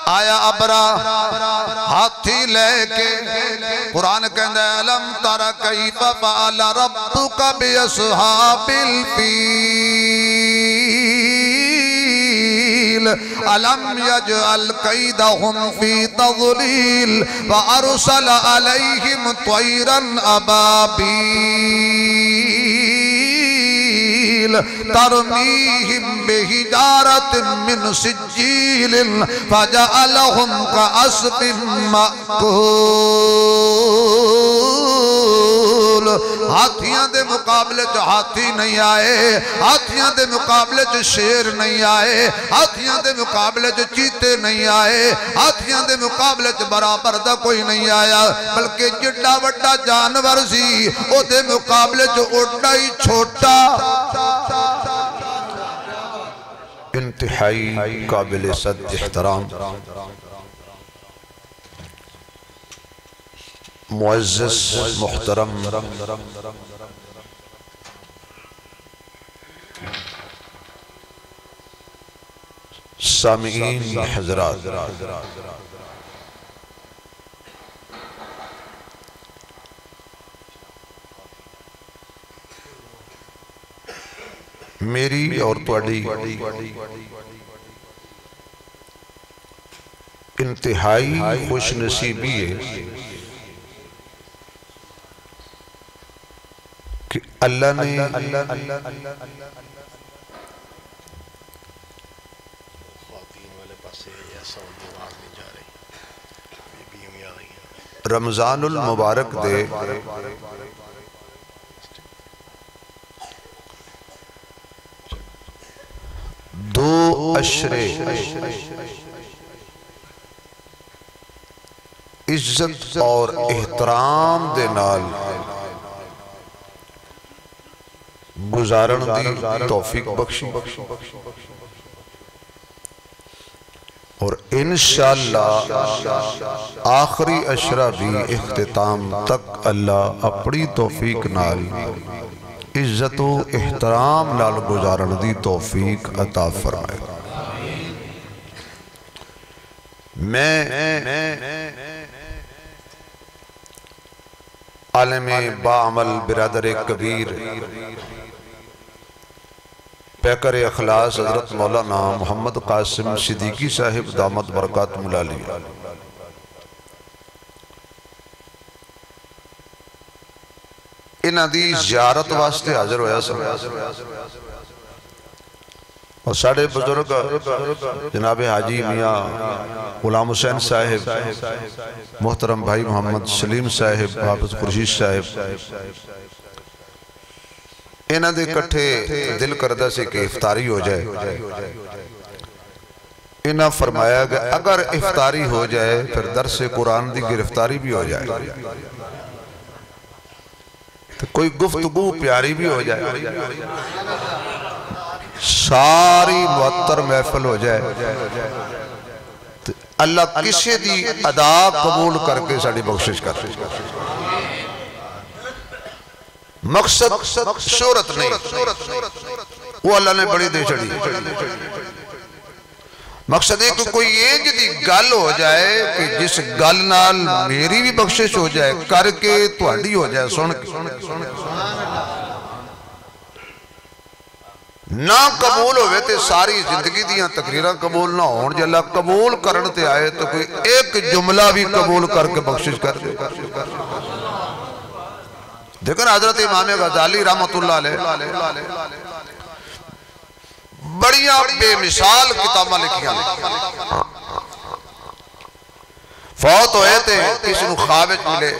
آیا ابرا ہاتھی لے کے قرآن کہندہ ہے لم تر کیف فعل ربک باصحاب الفیل الم یجعل کیدہم فی تضلیل وارسل علیہم طیرا ابابیل ترمیہم بحجارت من سجیل فجعلہم کعصف مأکول ہاتھیاں دے مقابلے جو ہاتھی نہیں آئے، ہاتھیاں دے مقابلے جو شیر نہیں آئے، ہاتھیاں دے مقابلے جو چیتے نہیں آئے، ہاتھیاں دے مقابلے جو برابر دا کوئی نہیں آیا، بلکہ جڑا وڈا جانور سی او دے مقابلے جو اڑا ہی چھوٹا انتہائی قابل صد احترام معزز محترم سامعین حضرات، میری اور تواڈی انتہائی خوش نصیبی ہے کہ اللہ نے رمضان المبارک دے دو اشرے عزت اور احترام دے نال گزارن دی توفیق بخشی اور انشاءاللہ آخری اشرہ بھی اختتام تک اللہ اپنی توفیق نال عزت و احترام نال گزارن دی توفیق عطا فرمائے۔ میں عالم باعمل برادر کبیر پیکر اخلاص حضرت مولانا محمد قاسم صدیقی صاحب دامت برکات ملالی انہاں دی زیارت واسطے حاضر ہویا سب اور ساڑھے بزرگ جناب حاجی میاں غلام حسین صاحب، محترم بھائی محمد سلیم صاحب، حافظ خورشید صاحب، انہاں دے کٹھے دل کردہ سے کہ افطاری ہو جائے۔ انہاں فرمایا کہ اگر افطاری ہو جائے پھر درس قرآن دی گرفتاری بھی ہو جائے، تو کوئی گفتگو پیاری بھی ہو جائے، ساری معطر محفل ہو جائے، تو اللہ کسی دی ادا قبول کر کے ساڑھی بخشش کر۔ مقصد شہرت نہیں، وہ اللہ نے بڑی دے چڑھی۔ مقصد ہے کہ کوئی یہ جدی گل ہو جائے کہ جس گل نال میری بھی بخشش ہو جائے، کر کے تہاڈی ہو جائے، سن کے نہ قبول ہوئے تے ساری زندگی دیاں تقریرہ قبول نہ ہون، جے اللہ قبول کرن تے آئے تو کوئی ایک جملہ بھی قبول کر کے بخشش کر دے۔ دیکھیں حضرت امام غزالی رحمت اللہ علیہ بڑیاں بے مثال کتابہ لکھیاں، فوت ہوئے تھے، کسی نو خوابت ملے،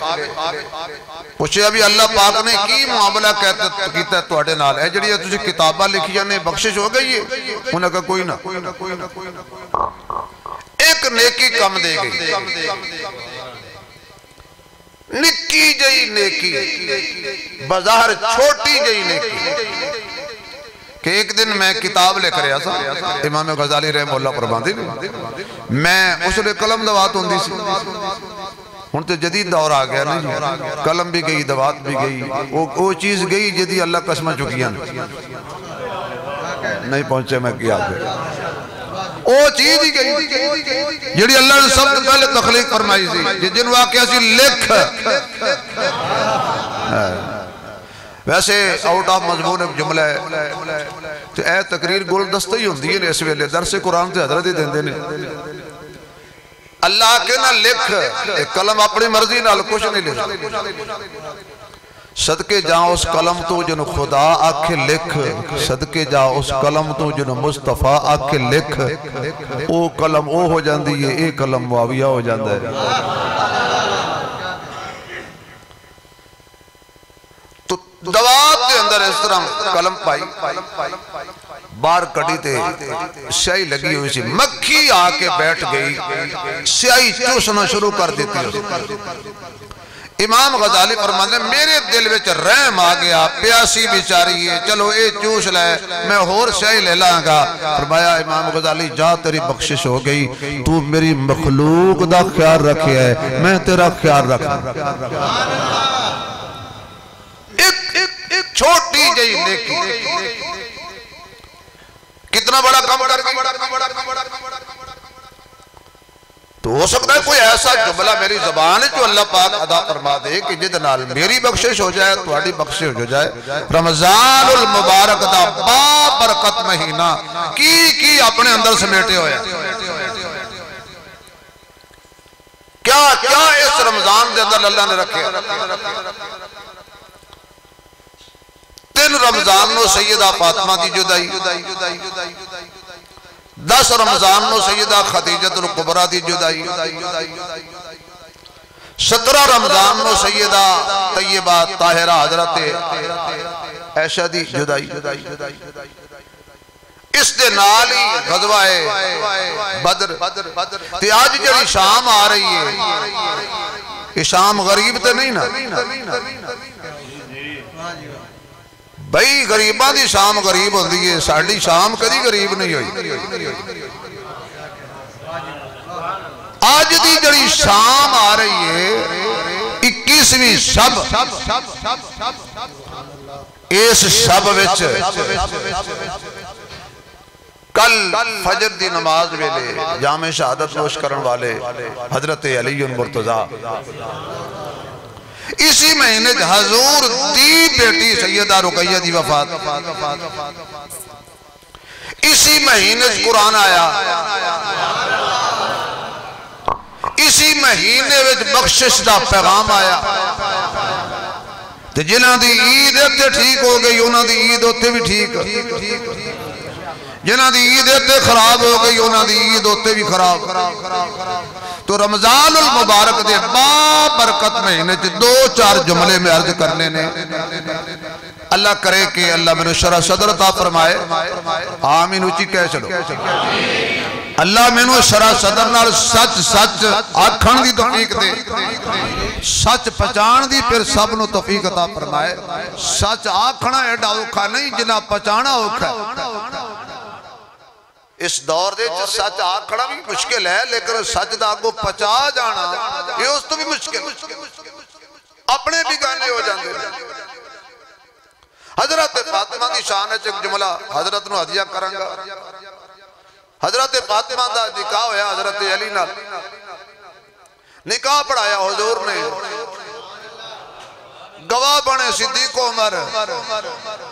پوچھے ابھی اللہ پاک نے کی معاملہ کیتا ہے تواڈے نال، اے جڑی تسی کتابہ لکھیاں نے بخشش ہو گئی ہے؟ انہوں نے کہا کوئی نہ، ایک نیکی کم دے گئی، نکی جئی نیکی، بظاہر چھوٹی جئی نیکی، کہ ایک دن میں کتاب لے کر آیا تھا، امام غزالی رحمہ اللہ فرماندے میں اس لئے قلم دوات ہوندی سی، ہن تو جدید دور آ گیا نہیں، قلم بھی گئی، دوات بھی گئی، وہ چیز گئی جدی اللہ قسمہ چکیاں نہیں پہنچے میں کیا گیا۔ او چیز ہی گئی جیڑی اللہ نے سب سے پہلے تخلیق فرمائی سی جن واقعہ سی لکھ ویسے آؤٹ آف مضمون ایک جملہ ہے تو اے تقریر گول دستہ ہی ہوندی ہے اس ویلے درس قرآن سے حضرت ہی دیندے نے اللہ کے نہ لکھ ایک قلم اپنی مرضی نہ کچھ نہیں لکھ صدقے جاؤ اس قلم تو جن خدا آکھے لکھ صدقے جاؤ اس قلم تو جن مصطفیٰ آکھے لکھ او قلم او ہو جاندی ہے اے قلم معاویہ ہو جاندہ ہے تو دوات کے اندر اس طرح قلم پائی بار کٹی تے سیاہی لگی ہوئی سی مکھی آکے بیٹھ گئی سیاہی چوسنا شروع کر دیتی ہے امام غزالی فرماتے ہیں میرے دل وچ رحم آ گیا پیاسی بیچاری ہے چلو اے چوس لے میں اور سیاہی لے لانگا فرمایا امام غزالی جا تیری بخشش ہو گئی تو میری مخلوق دا خیال رکھے ہے میں تیرا خیال رکھا ایک چھوٹی جئی نیکی کتنا بڑا کام کر گئی تو ہو سکتا ہے کوئی ایسا جملہ میری زبان ہے جو اللہ پاک عطا فرما دے کہ جد نال میری بخشش ہو جائے تواڈی بخشش ہو جائے رمضان المبارک دا با برکت مہینہ کی اپنے اندر سمیٹے ہوئے کیا اس رمضان دے اندر اللہ نے رکھے 3 رمضان نو سیدہ فاطمہ دی جدائی 10 رمضان نو سیدہ خدیجۃ الکبریٰ دی جدائی 17 رمضان نو سیدہ طیبہ طاہرہ حضرت عائشہ دی جدائی اس دے نالی غزوہ بدر تے آج جڑی شام آ رہی ہے یہ شام غریب تے نہیں نا بھئی غریبان دی شام غریب ہوندی ہے ساڑھی شام کدی غریب نہیں ہوئی آج دی جڑی شام آ رہی ہے 21ویں شب اس شب وچ کل فجر دی نماز ویلے جامع شہادت نوش کرن والے حضرت علی مرتضیٰ اسی مہینے حضور دی بیٹی سیدہ رقیہ دی وفات اسی مہینے قرآن آیا اسی مہینے وچ بخشش دا پیغام آیا جنہاں دی عید اتھے ٹھیک ہو گئی انہاں دی عید اتھے بھی ٹھیک جنہاں دی عید اتھے خراب ہو گئی انہاں دی عید اتھے بھی خراب تو رمضان المبارک دے با برکت مہینے 2-4 جملے میں عرض کرنے نے اللہ کرے کہ اللہ میں نے شرح صدر عطا فرمائے آمین اچھی کہہ چلو اللہ میں نے شرح صدر نال سچ آکھن دی توفیق دے سچ پہچان دی پھر سب نو توفیق عطا فرمائے سچ آکھنا ایڈا اوکھا نہیں جنہ پہچانا اوکھا اس دور دے سچ آکھنا بھی مشکل ہے لیکن سچ دا کو پچا جانا یہ اس تو بھی مشکل اپنے بھی گانے ہو جاندے حضرت فاطمہ دی شان ہے ایک جملہ حضرت نو ہدیہ کرنگا حضرت فاطمہ دا نکاح ہویا حضرت علی نال نکاح پڑھایا حضور نے گواہ بنے صدیق عمر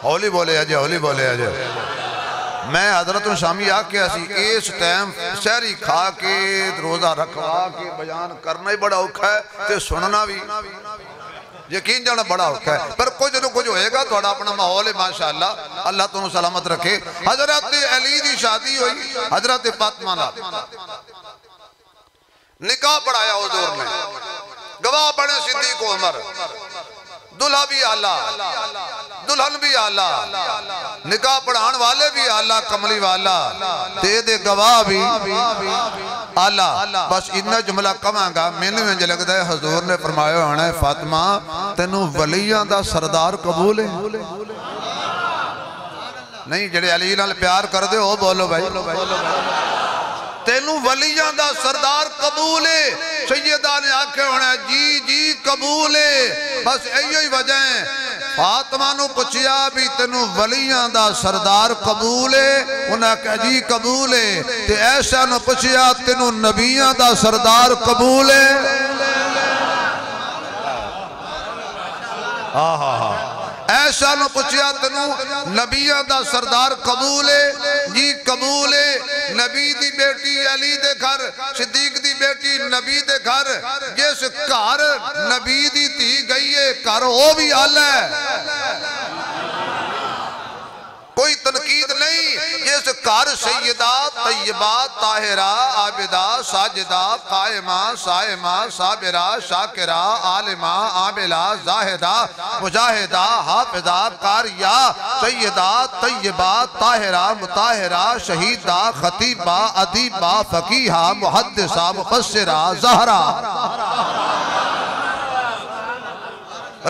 ہولی بولے اجے ہولی بولے اجے میں حضرت شامی آکے اسی اس ٹائم شہری کھا کے روزہ رکھوا کے بیان کرنا ہی بڑا اوکھا ہے تے سننا بھی یقین جانا بڑا اوکھا ہے پر کچھ نہ کچھ ہوئے گا تو اپنا ماحول ہے ماشاءاللہ اللہ تنہوں سلامت رکھے حضرت علی دی شادی ہوئی حضرت فاطمہ نکاح پڑھایا حضور نے گواہ بنے صدیق عمر دلہا بھی آلہ دلہن بھی آلہ نکاح پڑھان والے بھی آلہ کملی والا دے گواہ بھی آلہ بس اتنا جملہ کم آنگا میں نے لگتا ہے حضور نے فرمایا ہونا ہے فاطمہ تینوں ولیاں دا سردار قبول ہے نہیں جڑے علی نال پیار کر دے ہو بولو بھائی تینوں ولیاں دا سردار قبول ہے سیدہ نے آکھے ہونا ہے جی قبول ہے بس ایو ہی وجہ ہے فاطمہ نو پچھیا بھی تینو ولیاں دا سردار قبول ہے؟ انہاں کہا جی قبول ہے۔ تے عائشہ نو پچھیا تینو نبیاں دا سردار قبول ہے؟ عائشہ نو پچھیا تینو نبیاں دا سردار قبول ہے؟ جی قبول ہے۔ نبی دی بیٹی علی دے گھر، صدیق دی بیٹی نبی دے گھر، جس گھر نبی دی تھی گئی ہے گھر وہ بھی آلہ ہے، کوئی تنقید نہیں۔ جس گھر سیدہ طیبہ طاہرہ عابدہ ساجدہ قائمہ صائمہ صابرہ شاکرہ عالمہ عاملہ زاہدہ مجاہدہ حافظہ قاریہ سیدہ طیبہ طاہرہ مطاہرہ شہیدہ خطیبہ ادیبہ فقیہہ محدثہ مفسرہ زہرہ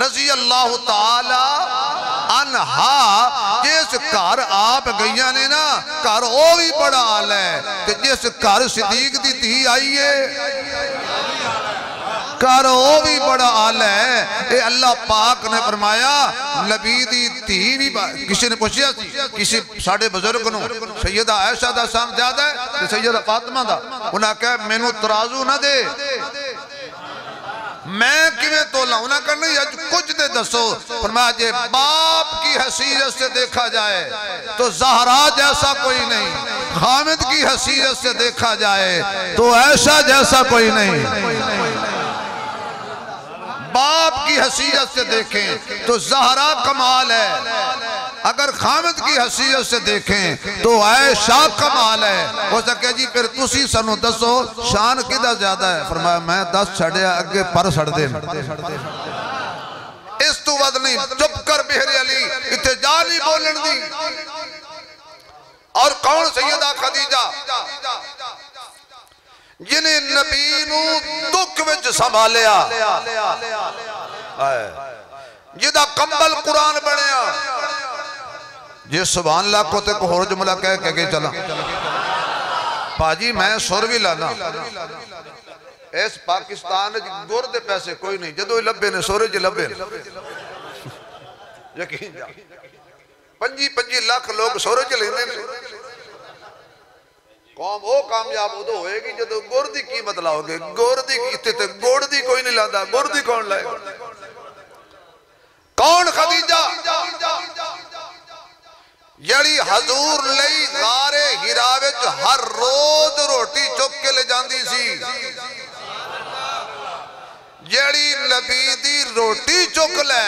رضی اللہ تعالی عنہا، جس گھر آپ گئیاں نے نا گھر وہ بھی بڑا آل ہے۔ کہ جس گھر صدیق دی تھی آئیے گھر وہ بھی بڑا آل ہے۔ اے اللہ پاک نے فرمایا نبی دی تھی بھی کسی نے پوچھیا کسی ساڑھے بزرگ نو سیدہ عائشہ دا سام زیادہ ہے کہ سیدہ فاطمہ دا؟ انہاں کہا میں نو ترازو نہ دے، میں کیویں تولا؟ انہاں کہا نہیں اج کچھ دے دسو۔ فرمایا جے باپ کی حیثیت سے دیکھا جائے تو زہرا جیسا کوئی نہیں، خامد کی حیثیت سے دیکھا جائے تو عائشہ جیسا کوئی نہیں۔ باپ کی حیثیت سے دیکھیں تو زہرا کمال ہے، اگر خامد کی حیثیت سے دیکھیں تو عائشہ کمال ہے۔ ہو سکے جی پھر تسی سنو دسو شان کدھا زیادہ ہے؟ فرمایا میں 10 چھڑیا اگے پر سڑ دے، اس تو ود نہیں۔ چپ کر بہر علی اتجا نہیں بولن دی۔ اور کون سیدہ خدیجہ جنہیں نبی نو دکھ وچ سنبھالیا، جدہ کمبل قرآن بنیا، جی سبحان اللہ کو تے کو ہور جملہ کہہ کے چلا پاجی میں سور بھی لانا اس پاکستان گور دے پیسے کوئی نہیں، جدو ہی لبے نے سورے جی لبے یقین جا 25 لاکھ لوگ سورے جی لیندے نے۔ قوم وہ کامیاب ادھو ہوئے گی جدو گور دی قیمت لاؤ گے۔ گور دی کیتے تے گوڑ دی کوئی نہیں لاندہ، گور دی کون لائے گا؟ کون خدیجہ جڑی حضور لئی غار ہرا وچ ہر روز روٹی چک کے لے جاندی سی، جڑی نبی دی روٹی چک لے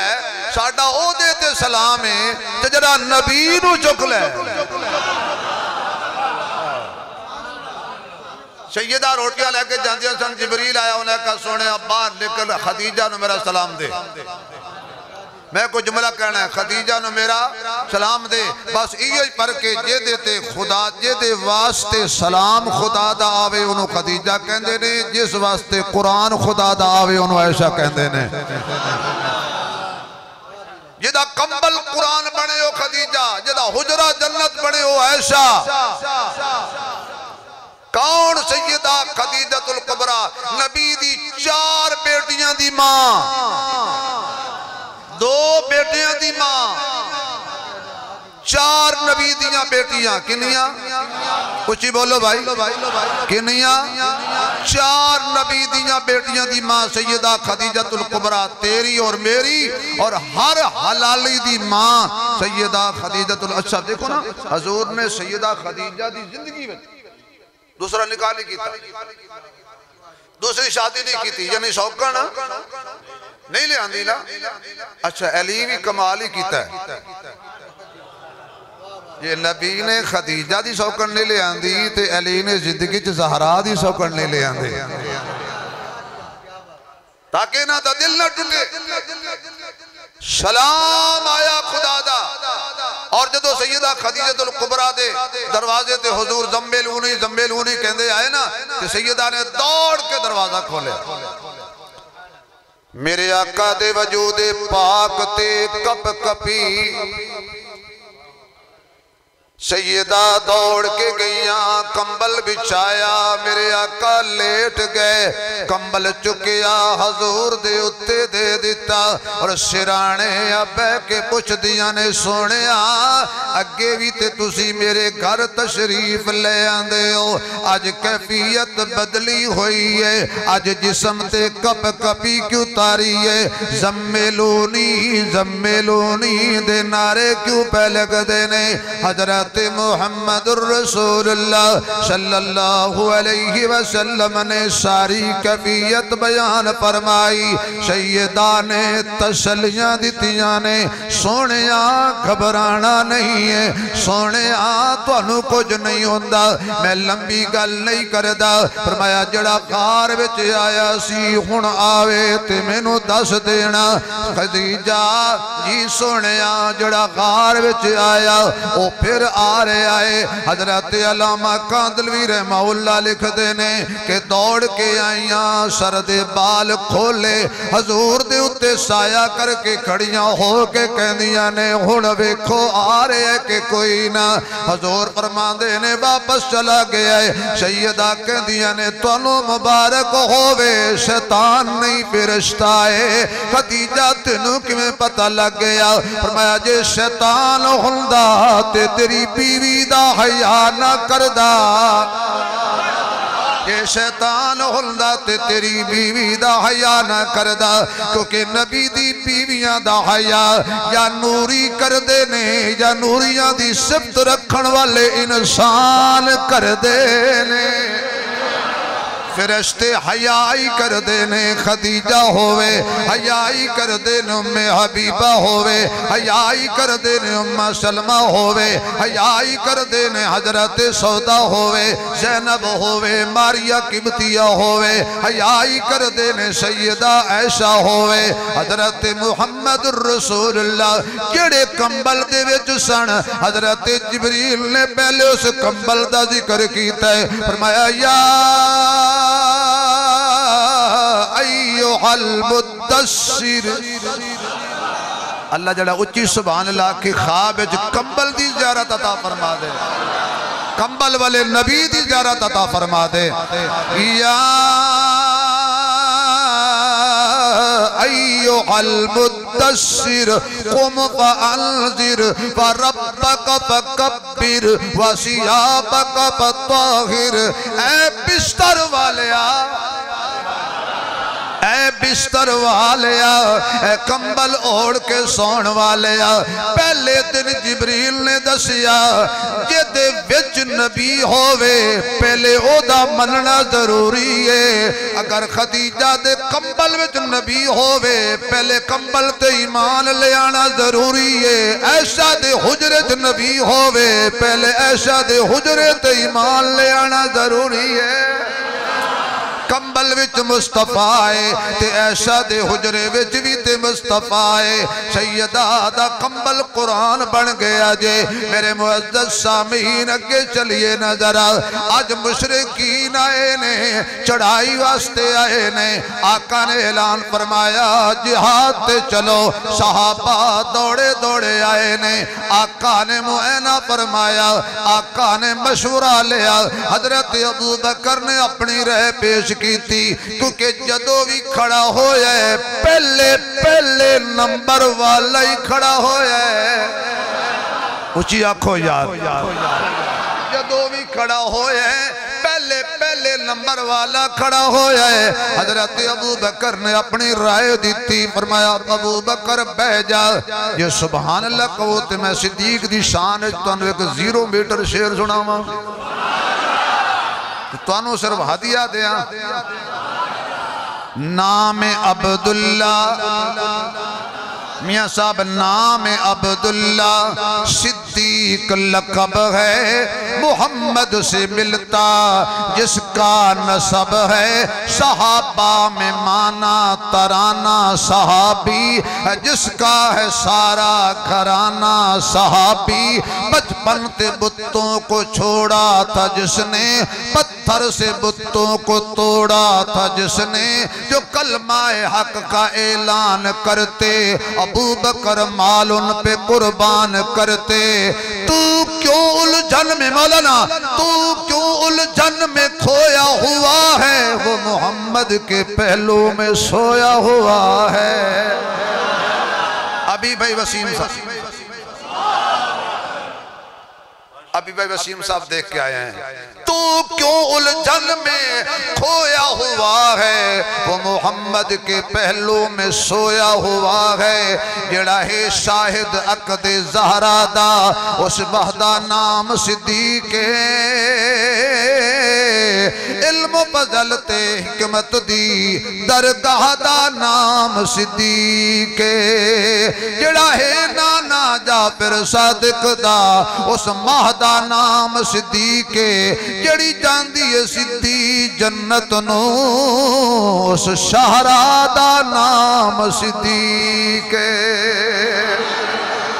ساڑھا او دیتے سلام ہے تو جڑا نبی نو چک لے۔ سیدہ روٹیاں لے کے جاندیا سن، جبریل آیا انہیں کہا سونے باہر نکل خدیجہ نو میرا سلام دے۔ میں کو جملہ کہنا ہے خدیجہ نو میرا سلام دے، بس یہ پر کے جے دیتے خدا جے دے واسطے سلام خدا دا آوے انہوں خدیجہ کہندے نے، جس واسطے قرآن خدا دا آوے انہوں عائشہ کہندے نے۔ جدہ کمبل قرآن بنے ہو خدیجہ، جدہ حجرہ جنت بنے ہو عائشہ۔ کون سیدہ خدیجۃ الکبریٰ؟ نبی دی 4 بیٹیاں دی ماں، 2 بیٹیاں دی ماں، 4 نبی دیاں بیٹیاں کنیاں؟ کچھ ہی بولو بھائی کنیاں؟ 4 نبی دیاں بیٹیاں دی ماں سیدہ خدیجۃ الکبریٰ، تیری اور میری اور ہر حلالی دی ماں سیدہ خدیجۃ اچھا دیکھو نا حضور نے سیدہ خدیجہ دی زندگی میں دوسرا نکاح نہیں کیتا، دوسری شادی نہیں کیتی، یعنی شوقنا نہیں لے آندی نا۔ اچھا علی بھی کمال ہی کیتا ہے، یہ نبی نے خدیجہ دی شوقن نہیں لے آندی تے علی نے زندگی چ زہرا دی شوقن نہیں لے آندی، تاکہ نہ دل نہ ٹوٹے۔ سلام آیا خدا دا، اور جدو سیدہ خدیجۃ الکبریٰ دے دروازے تے حضور زمبیلونی کہندے آئے نا کہ سیدہ نے دوڑ کے دروازہ کھولے، میرے آقا دے وجود پاک تے کپ کپی سیدہ دوڑ کے گئیاں کمبل بچھایا میرے آقا لیٹ گئے کمبل چکیا حضور دے اتے دے دیتا اور سرانے ابے کے پوچھ دیا نے سونیا اگے بھی تے تسی میرے گھر تشریف لے آندے ہو آج کیفیت بدلی ہوئی ہے آج جسم تے کپ کپی کیوں تاری ہے زمیلونی دے نعرے کیوں پہ لگ دینے حضرت محمد الرسول اللہ صلی اللہ علیہ وسلم نے ساری کیفیت بیان فرمائی سیدہ نے تسلیاں دیتیاں نے سونیاں گھبرانا نہیں ہے سونیاں تو انہوں کچھ نہیں ہوندہ میں لمبی گل نہیں کردہ فرمایا جڑا غار وچ آیا سی ہن آوے تے میں نو دس دینا خدیجہ جی سونیاں جڑا غار وچ آیا او پھر آرے آئے حضرت علامہ کاندلوی رحمہ اللہ لکھ دینے کہ دوڑ کے آئیاں سرد بال کھولے حضور دے اتے سایہ کر کے کھڑیاں ہو کے کہندیاں نے ہن ویکھو آرے ہے کہ کوئی نہ حضور فرمان دینے واپس چلا گیا ہے سیدہ کہندیاں نے تونوں مبارک ہووے شیطان نہیں فرشتہ ہے خدیجہ تنوں کی میں پتہ لگ گیا فرمایا جے شیطان ہندہ تے تیری بیوی دا حیاء نہ کردہ یہ شیطان ہندہ تے تیری بیوی دا حیاء نہ کردہ کیونکہ نبی دی بیویاں دا حیاء یا نوری کردے نے یا نوریاں دی صفت رکھن والے انسان کردے نے فرشتے حیائی کر دینے خدیجہ ہوئے حیائی کر دینے ام حبیبہ ہوئے حیائی کر دینے ام سلمہ ہوئے حیائی کر دینے حضرت سودا ہوئے زینب ہوئے ماریہ قبطیہ ہوئے حیائی کر دینے سیدہ عائشہ ہوئے حضرت محمد الرسول اللہ کیڑے کمبل دے وچ سن حضرت جبریل نے پہلے اس کمبل دا ذکر کیتا ہے فرمایا یا ایوہ المدثر اللہ جڑا اچھی سبحان اللہ کی خواب کمبل دی زیارت عطا فرما دے کمبل والے نبی دی زیارت عطا فرما دے یا ایوہ المدثر قم فانذر وربک فکبر وثیابک فطہر اے بستر والیا اے بستر والیا اے کمبل اوڑ کے سون والیا پہلے دن جبریل نے دسیا جدے وچ نبی ہوئے پہلے او دا مننا ضروری ہے اگر خدیجہ دے کمبل وچ نبی ہوئے پہلے کمبل تے ایمان لے آنا ضروری ہے عائشہ دے حجرت نبی ہوئے پہلے عائشہ دے حجرت ایمان لے آنا ضروری ہے کمبل وچ مصطفیٰ ہے تے عائشہ دے حجرے وچ بھی تے مصطفیٰ ہے سیدہ دا کمبل قرآن بن گیا جے میرے معزز سامعین اگے چلیے نظر آج مشرکین آئے نے چڑھائی واسطے آئے نے آقا نے اعلان فرمایا جہاد تے چلو صحابہ دوڑے دوڑے آئے نے آقا نے معائنہ فرمایا آقا نے مشورہ لیا حضرت ابو بکر نے اپنی رہ پیش کی تھی کیونکہ جدو بھی کھڑا ہویا ہے پہلے نمبر والا ہی کھڑا ہویا ہے اچھی آنکھو یاد جدو بھی کھڑا ہویا ہے پہلے نمبر والا کھڑا ہویا ہے حضرت ابو بکر نے اپنی رائے دیتی فرمایا ابو بکر بہ جا یہ سبحان اللہ کہوتے میں صدیق دی شان تو انہوں ایک 0 میٹر شیر سنا ہوں تو انہوں صرف ہدیہ دیا نام عبداللہ میاں صاحب نام عبداللہ صدیق لقب ہے محمد سے ملتا جس کا نسب ہے صحابہ میں مانا ترانہ صحابی جس کا ہے سارا گھرانہ صحابی بچپن تے بتوں کو چھوڑا تھا جس نے پتھر سے بتوں کو توڑا تھا جس نے جو کلمہ حق کا اعلان کرتے ابو بکر مال ان پہ قربان کرتے تو کیوں الجھن میں مولانا تو کیوں الجھن میں کھویا ہوا ہے وہ محمد کے پہلو میں سویا ہوا ہے ابھی بھائی وسیم صاحب ابھی بھائی وسیم صاحب دیکھ کے آئے ہیں تو کیوں الجھن میں کھویا ہوا ہے وہ محمد کے پہلو میں سویا ہوا ہے جڑا ہے شاہد عقد زہرا دا اس وحدہ نام صدیق علم فضلتے حکمت دی درگاہ دا نام صدیق جڑا ہے نانا جعفر صادق دا اس مہدہ نام صدیق جڑی جاندی ہے صدی جنت نو اس شہرہ دا نام صدیق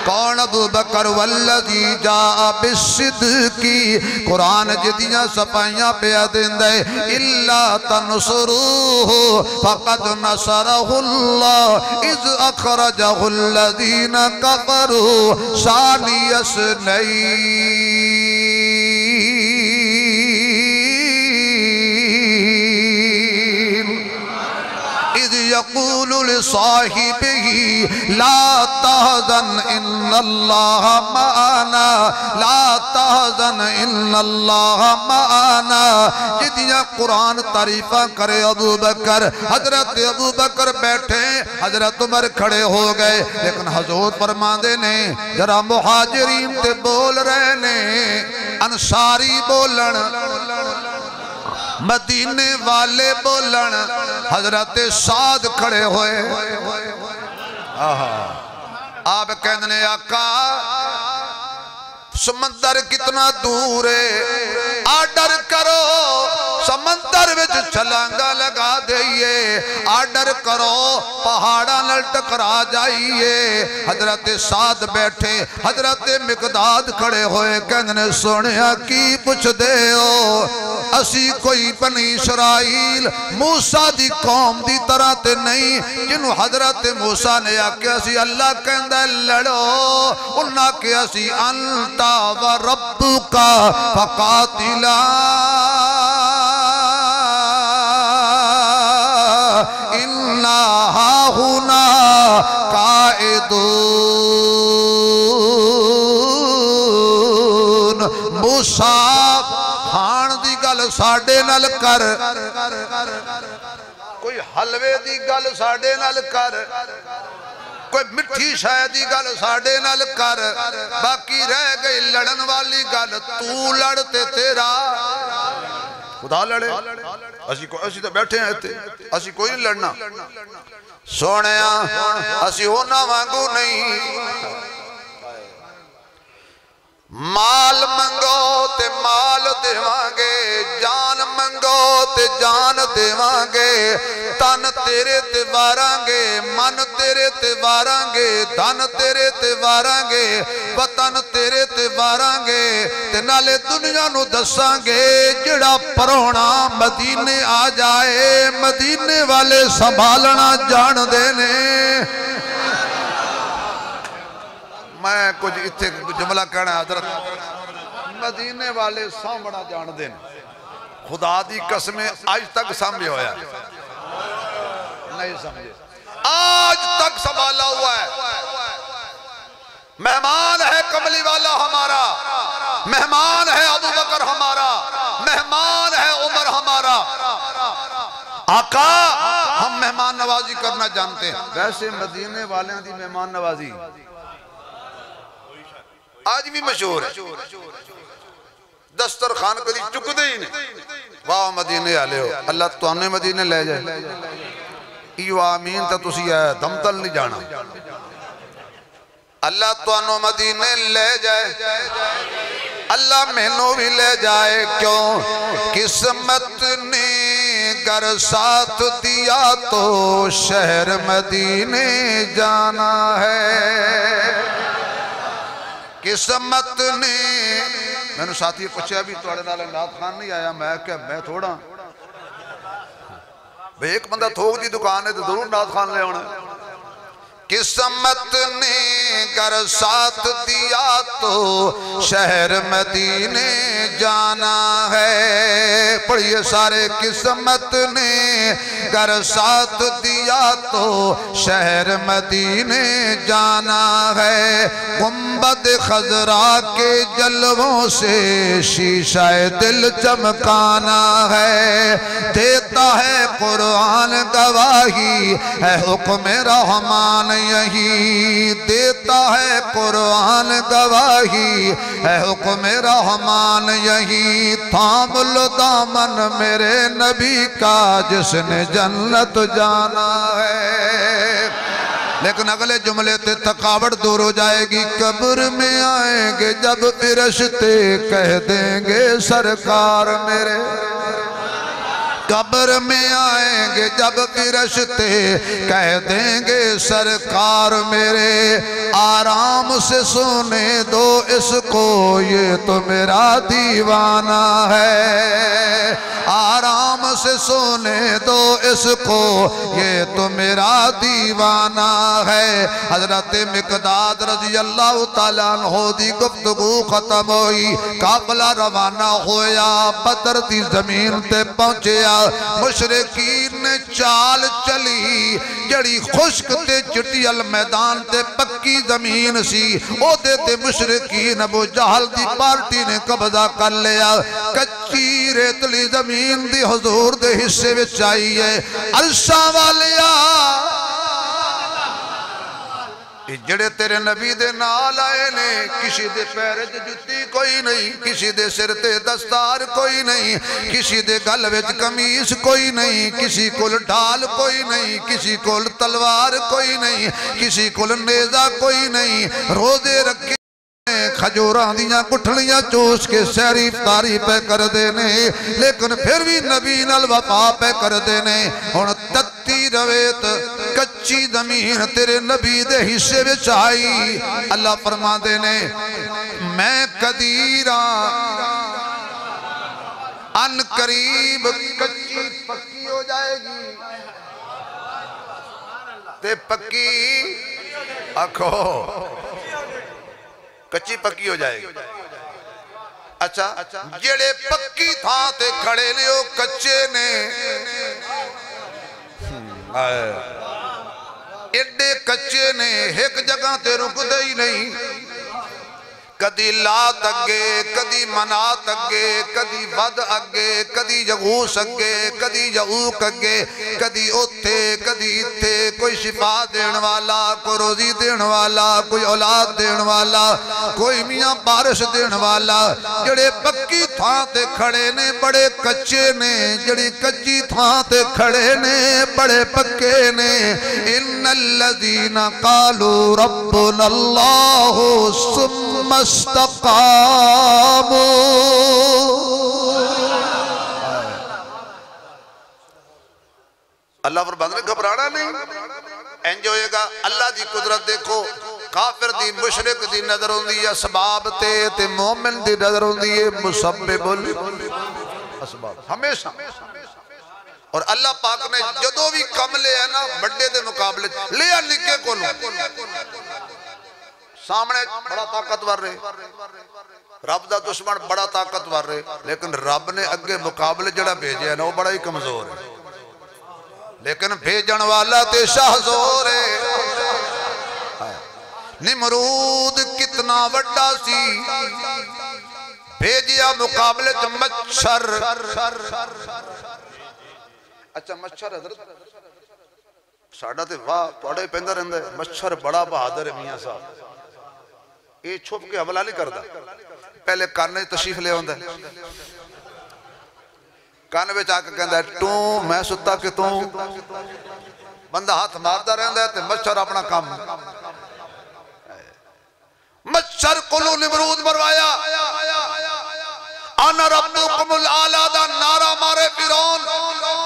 کون ابو بکر والذی جاء بالصدقی قرآن جدیاں سپائیاں پہ آدھیں دے اللہ تنصروہ فقد نصرہ اللہ اذ اخرجہ الذین کفروا ثانی اثنین يقول لصاحبه لا تحزن ان اللہ معنا لا تحزن ان اللہ معنا جدیاں قرآن تعریفہ کرے ابو بکر حضرت ابو بکر بیٹھے حضرت عمر کھڑے ہو گئے لیکن حضور فرماندے نے ذرا مہاجرین تے بول رہے نے انصاری بولن مدینے والے بولن حضرت سعد کھڑے ہوئے آپ کہنے آقا سمندر کتنا دور ہے آرڈر کرو سمندر وچ چھلانگا لگا دئیے آرڈر کرو پہاڑا نل ٹکرا جائیے حضرت سعد بیٹھے حضرت مقداد کھڑے ہوئے کہنے سونیا کی پوچھ دے ہو اسی کوئی بنی اسرائیل موسیٰ دی قوم دی طرح تے نہیں جنہوں حضرت موسیٰ نے آکے اسی اللہ کہندہ لڑو انہا کہ اسی انتا و ربکا فقاتلا انہا ہاہنا قائدون موسیٰ کھان دی گل ساڑے نل کر کوئی حلوے دی گل ساڑے نل کر کوئی مٹھی شاید گل ساڑے نال کر باقی رہ گئی لڑن والی گل تو لڑتے تیرا خدا لڑے اسی تو بیٹھے ہیں اسی کوئی نہیں لڑنا سونیا اسی ہونا وانگو نہیں مال منگو تے مال دیوانگے جان منگو تے جان دیوانگے تن تیرے تے وارانگے من تیرے تے وارانگے دن تیرے تے وارانگے وطن تیرے تے وارانگے تے نالے دنیا نو دسانگے جڑا پرونا مدینے آ جائے مدینے والے سنبھالنا جان دینے میں کچھ اتھے جملہ کہنا ہے حضرت مدینے والے سامنا جان دیں خدا دی قسمیں آج تک سامنے ہویا نہیں سمجھے آج تک سنبھالا ہوا ہے مہمان ہے کملی والا ہمارا مہمان ہے ابو بکر ہمارا مہمان ہے عمر ہمارا آقا ہم مہمان نوازی کرنا جانتے ہیں ویسے مدینے والے دی مہمان نوازی آج بھی مشہور ہے دسترخوان کدی چک دے ہی نہیں واہ مدینے آلے ہو اللہ تو ہم نے مدینے لے جائے ایو آمین تا تسی ہے دم تل نہیں جانا اللہ تو ہم نے مدینے لے جائے اللہ مینو بھی لے جائے کیوں قسمت نے گر ساتھ دیا تو شہر مدینے جانا ہے قسمت نے میں نے ساتھی پوچھا بھی توڑے نالے نات خان نہیں آیا میں کہ میں تھوڑا بھئی ایک بندہ تھوک دی دکان ہے تو ضرور نعت خوان لے ہونا ہے۔ قسمت نے گر ساتھ دیا تو شہر مدینے جانا ہے، پڑھئے سارے، قسمت نے گر ساتھ دیا تو شہر مدینے جانا ہے، گنبد خضرا کے جلووں سے شیشہ دل چمکانا ہے، دیتا ہے قرآن گواہی ہے حکم رحمان یہی، دیتا ہے قرآن گواہی ہے حکم رحمان یہی، تھام لو دامن میرے نبی کا جس نے جنت جانا ہے۔ لیکن اگلے جملے تے تھکاوٹ دور ہو جائے گی، قبر میں آئیں گے جب فرشتے کہہ دیں گے سرکار میرے، قبر میں آئیں گے جب فرشتے کہہ دیں گے سرکار میرے، آرام سے سونے دو اس کو یہ تو میرا دیوانہ ہے، آرام سے سونے دو اس کو یہ تو میرا دیوانہ ہے۔ حضرت مقداد رضی اللہ تعالیٰ عنہ دی گفتگو ختم ہوئی، قافلہ روانہ ہویا، بدر دی زمین تے پہنچیا، مشرقین نے چال چلی، جڑی خشک تے چٹیل میدان تے پکی زمین سی، او دے تے مشرقین ابو جہل دی پارٹی نے قبضہ کر لیا، کچی ریتلی زمین دی حضور دے حصے وچ آئی ہے، عرشہ والیا جڑے تیرے نبی دے نال آئے نے، کسی دے پیرے تے جتی کوئی نہیں، کسی دے سر تے دستار کوئی نہیں، کسی دے گل وچ قمیص کوئی نہیں، کسی کول ڈھال کوئی نہیں، کسی کول تلوار کوئی نہیں، کسی کول نیزہ کوئی نہیں، روزے رکھے کھجوراں دیاں گٹھلیاں چوس کے سحری افطاری پہ کر دینے، لیکن پھر بھی نبی نال وفا پہ کر دینے، ہن تتی رویت کچی زمین تیرے نبی دے حصے وچ آئی، اللہ فرما دینے میں قدیراں ان قریب کچی پکی ہو جائے گی، تے پکی آکھو کچی پکی ہو جائے گی۔ اچھا جڑے پکی تھا تے کھڑے نے او کچے نے، ایڈے کچے نے ایک جگہ تے رک دے ہی نہیں، کدی لات اگے، کدی منات اگے، کدی ود اگے، کدی یغوث اگے، کدی یعوق اگے، کدی اوتھے کدی ایتھے، کوئی شفا دین والا، کوئی روزی دین والا، کوئی اولاد دین والا، کوئی میاں بارش دین والا، جڑے پکی تھاں تے کھڑے نے بڑے کچے نے، جڑی کچی تھاں تے کھڑے نے بڑے پکے نے، ان الذین قالوا ربنا اللہ ثم استقاموا، اللہ فرماتا ہے گھبرانا نہیں، انج ہوئے گا۔ اللہ دی قدرت دیکھو، کافر دی مشرک دی نظر ہوندی ہے اسباب تے مومن دی نظر ہوندی ہے مسبب الاسباب، ہمیشہ۔ اور اللہ پاک نے جدو بھی کم لے ہے نا بڑے دے مقابلے لیا نکے کو لوں، سامنے بڑا طاقتور رہے، رب دا دشمن بڑا طاقتور رہے، لیکن رب نے اگے مقابلے جڑا بھیجے ہے نا وہ بڑا ہی کمزور ہے، لیکن بھیجن والا تے شاہزور ہے۔ نمرود کتنا وڈا سی، بھیجیا مقابلے تے مچھر، اچھا مچھر حضرت ساڑھا تے واہ پڑے پہندہ رہندہ ہے، مچھر بڑا بہادر ہے میاں صاحب، یہ چھپ کے حوالہ نہیں کردہ، پہلے کاننے تشریف لے ہوندہ ہے، کاننے بے چاہ کے کہندہ ہے توں میں ستا کہ توں، بندہ ہاتھ ماردہ رہندہ ہے تے مچھر اپنا کام، مچھر کلو نمرود مروایا، انا ربکم العالی دا نعرہ مارے فرعون،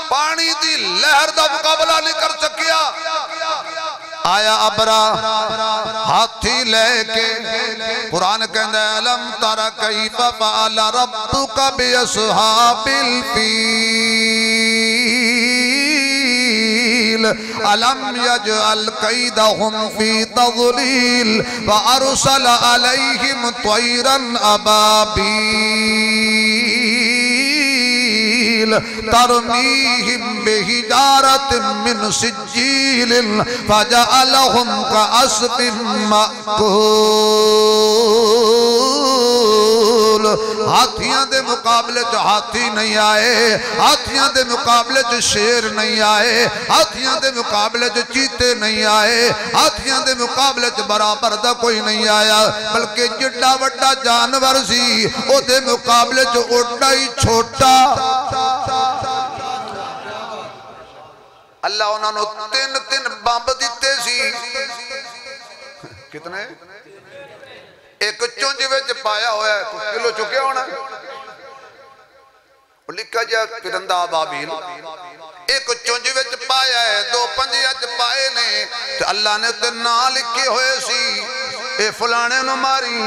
پانی دی لہر دا مقابلہ نہیں کر سکیا، آیا ابرا ہاتھی لے کے، قرآن کہندہ ہے لم تر کیف فعل ربک باصحاب الفیل، ألم يجعل كيدهم في تضليل وأرسل عليهم طيرا أبابيل ترميهم بحجارة من سجيل فجعلهم كعصف مأكول ہاتھیاں دے مقابلے چ ہاتھی نہیں آئے ہاتھیاں دے مقابلے چ شیر نہیں آئے ہاتھیاں دے مقابلے چ چیتے نہیں آئے ہاتھیاں دے مقابلے چ برابر دا کوئی نہیں آیا بلکہ جڈا وڈا جانور سی او دے مقابلے چ اڈا ہی چھوٹا اللہ انہوں نے تین بمب دیتے سی کتنے ایک چونج وچ پایا ہوا ہے کلو چکے ہونا لکھا جا پرندہ ابابیل ایک چونج وچ پایا ہے دو پنجے وچ پائے نے تو اللہ نے تے نا لکھے ہوئے سی اے فلانے نو ماری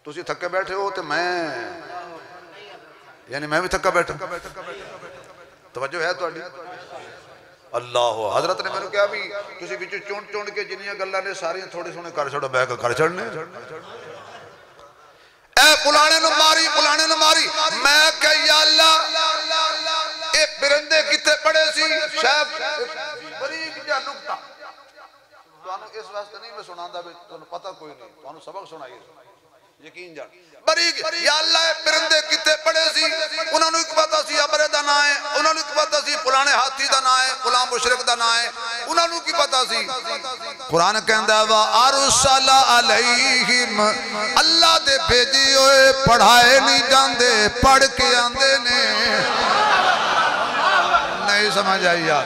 تسی تھکے بیٹھے ہو تو میں یعنی میں بھی تھکا بیٹھا توجہ ہے تو اللہ حضرت نے میں نے کہا بھی تسی بچو چونڈ چونڈ کے جنیاں گلہ نے ساری تھوڑی سونے کر چھوڑا بے کر چھڑنے اے پلانے نو ماری میں کہ یا اللہ اے پرندے کتے پڑے سی شاید بریک جا نکتا توانو اس واسطے نہیں میں سناندہ بھی توانو پتہ کوئی نہیں توانو سبق سنائی یقین جان بریک یا اللہ اے پرندے کتے پڑے سی انہوں نے ایک پتہ سی ابرے دا نہ ہے انہوں نے ایک پتہ سی پلانے ہاتھی دا نہ ہے پلان مشرک دا نہ ہے انہوں نے کی پتہ سی قرآن کہندہ ہے وَأَرْسَلَ عَلَيْهِمْ اللہ دے بھیجی ہوئے پڑھائے نہیں جاندے پڑھ کے آندے نے نہیں سمجھ آئی یار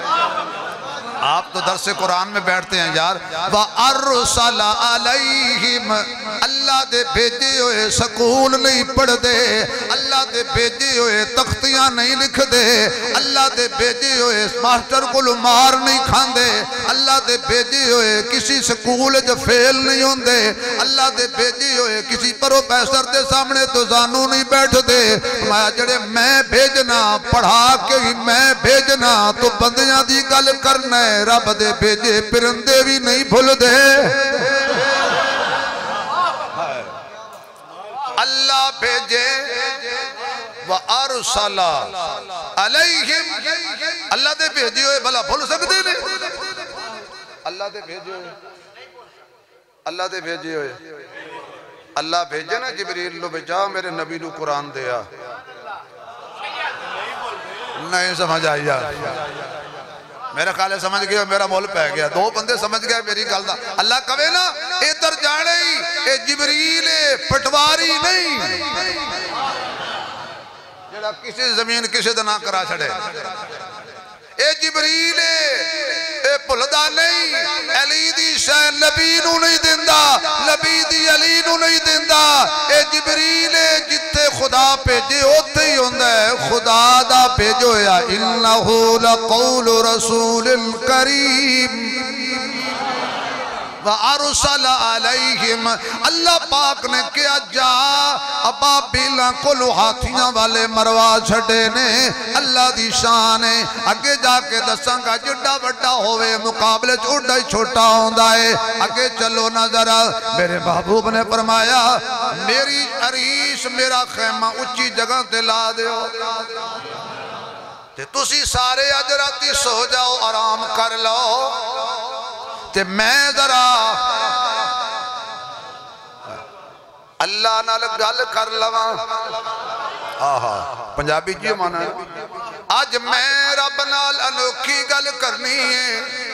آپ تو درس قرآن میں بیٹھتے ہیں یار وَأَرْسَلَ عَلَيْهِمْ اللہ دے بھیجے ہوئے سکول نہیں پڑھ دے اللہ دے بھیجے ہوئے تختیاں نہیں لکھ دے اللہ دے بھیجے ہوئے ماسٹر کو مار نہیں کھان دے اللہ دے بھیجے ہوئے کسی سکول جو فیل نہیں ہون دے اللہ دے بھیجے ہوئے کسی پروفیسر دے سامنے تو زانو نہیں بیٹھ دے جڑے میں بھیجنا پڑھا کے ہی میں بھیجنا تو بندیاں دی گل کرنا ہے رب دے بھیجے پرندے بھی نہیں بھول دے اللہ بھیجے وَأَرْسَلَ عَلَيْهِمْ اللہ دے بھیجے ہوئے بھلا بھول سکتے نہیں اللہ دے بھیجے ہوئے اللہ دے بھیجے ہوئے اللہ بھیجے نا جبریل لو بجا میرے نبی نو قرآن دیا نہیں سمجھ آئیا میرا خیال ہے سمجھ گیا میرا مول پہ گیا دو بندے سمجھ گیا میری گل دا اللہ کہے نا ادھر جانے ہی اے جبریل پٹواری نہیں جڑا کسی زمین کسی دنا کرا چھڑے اے جبریل اے پلدہ نہیں علی دی شاہ نبی نو نہیں دیندہ نبی دی علی نو نہیں دیندہ اے جبریل جتے خدا پیجے ہوتے ہی ہوندہ ہے خدا دا پیجو یا انہو لقول رسول کریم وَأَرْسَلَ عَلَيْهِمْ اللہ پاک نے کیا جا ابابیلاں کو ہاتھیاں والے مروا چھڑے نے اللہ دی شان ہے اگے جا کے دساں گا جڑا بڑا ہوئے مقابلے چھوٹا ہی چھوٹا ہوندہ ہے اگے چلو نظر میرے محبوب نے فرمایا میری عریش میرا خیمہ اچھی جگہ دلا دیو تسی سارے اجراتی سو جاؤ آرام کر لو تے میں ذرا اللہ نال گل کر لواں آہا پنجابی جی مانا ہے آج میں رب نال انوکھی گل کرنی ہے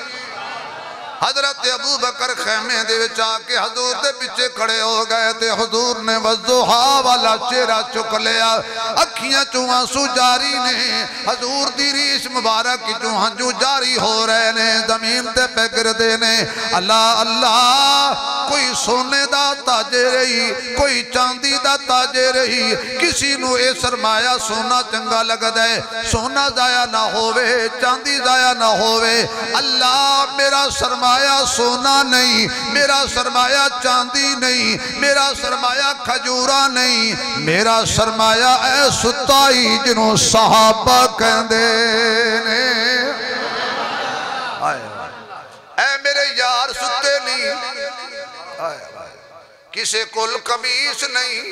حضرت ابو بکر خیمے دے وچا کے حضور دے پیچھے کھڑے ہو گئے تے حضور نے وضحا والا چہرہ چک لیا اکھیاں چوہاں سو جاری نے حضور دی ریش مبارک کی چوہاں جو جاری ہو رہے نے زمین تے پہ گردے نے اللہ اللہ کوئی سونے دا تاجے رہی کوئی چاندی دا تاجے رہی کسی نو اے سرمایہ سونا چنگا لگ دے سونا ضائع نہ ہوئے چاندی ضائع نہ ہوئے اللہ میرا سرمایہ سونا نہیں میرا سرمایہ چاندی نہیں میرا سرمایہ کھجورا نہیں میرا سرمایہ اے ستائی جنہوں صحابہ کہندے نے اے میرے یار ستے نہیں کسی کل قمیص نہیں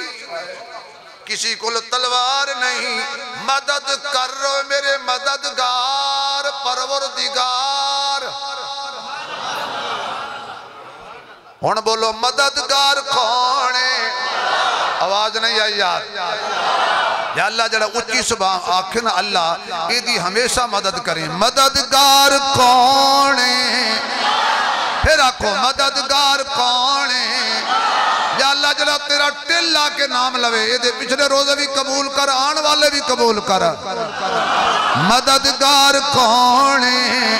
کسی کل تلوار نہیں مدد کر رو میرے مددگار پروردگار ہون بولو مددگار کون ہے آواز نہیں آئی یار یا اللہ جڑا اچھی صبح آکھن اللہ ایدی ہمیشہ مدد کریں مددگار کون ہے پھر آکھو مددگار کون ہے یا اللہ جڑا تیرا ٹلہ کے نام لوے یہ دے پچھلے روزے بھی قبول کر آن والے بھی قبول کر مددگار کون ہے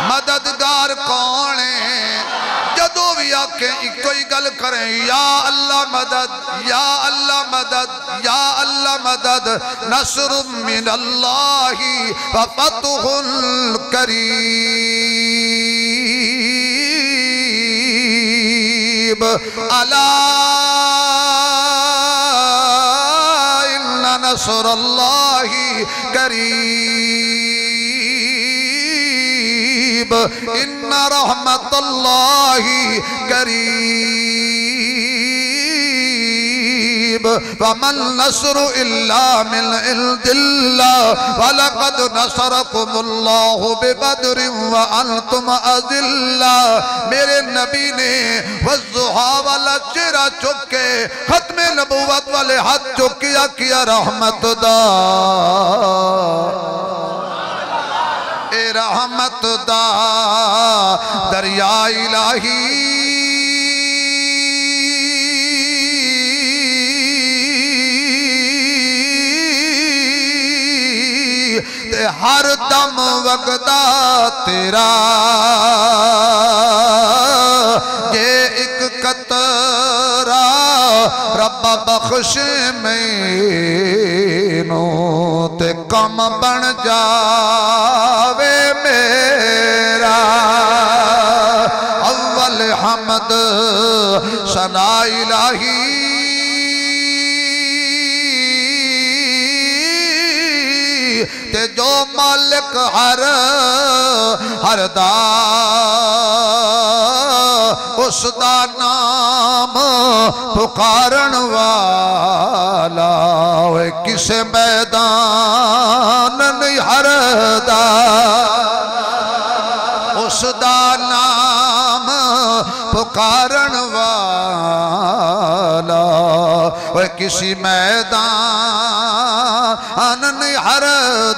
مددگار کون ہے جدو بھی آکھیں ایک کوئی گل کریں یا اللہ مدد یا اللہ مدد یا اللہ مدد نصر من اللہ وفتح قریب الا ان نصر اللہ قریب ان رحمت اللہ قریب ومن نصر الا من عند اللہ ولقد نصرکم اللہ ببدر وانتم اذلہ میرے نبی نے والضحا والا چہرہ چکے ختم نبوت والے ہاتھ چکیا کیا رحمت دا اے رحمت دا دریا الہی تے ہر دم وقتا تیرا یہ ایک قطرہ رب بخش مینوں تے کم بن جاوے میرا اول حمد ثنا الہی تے جو مالک ہر دا اس دا نام پکارن والا کسے میدان نہیں ہر دا اس دا نام پکارن والا کسی میدان نہیں ہر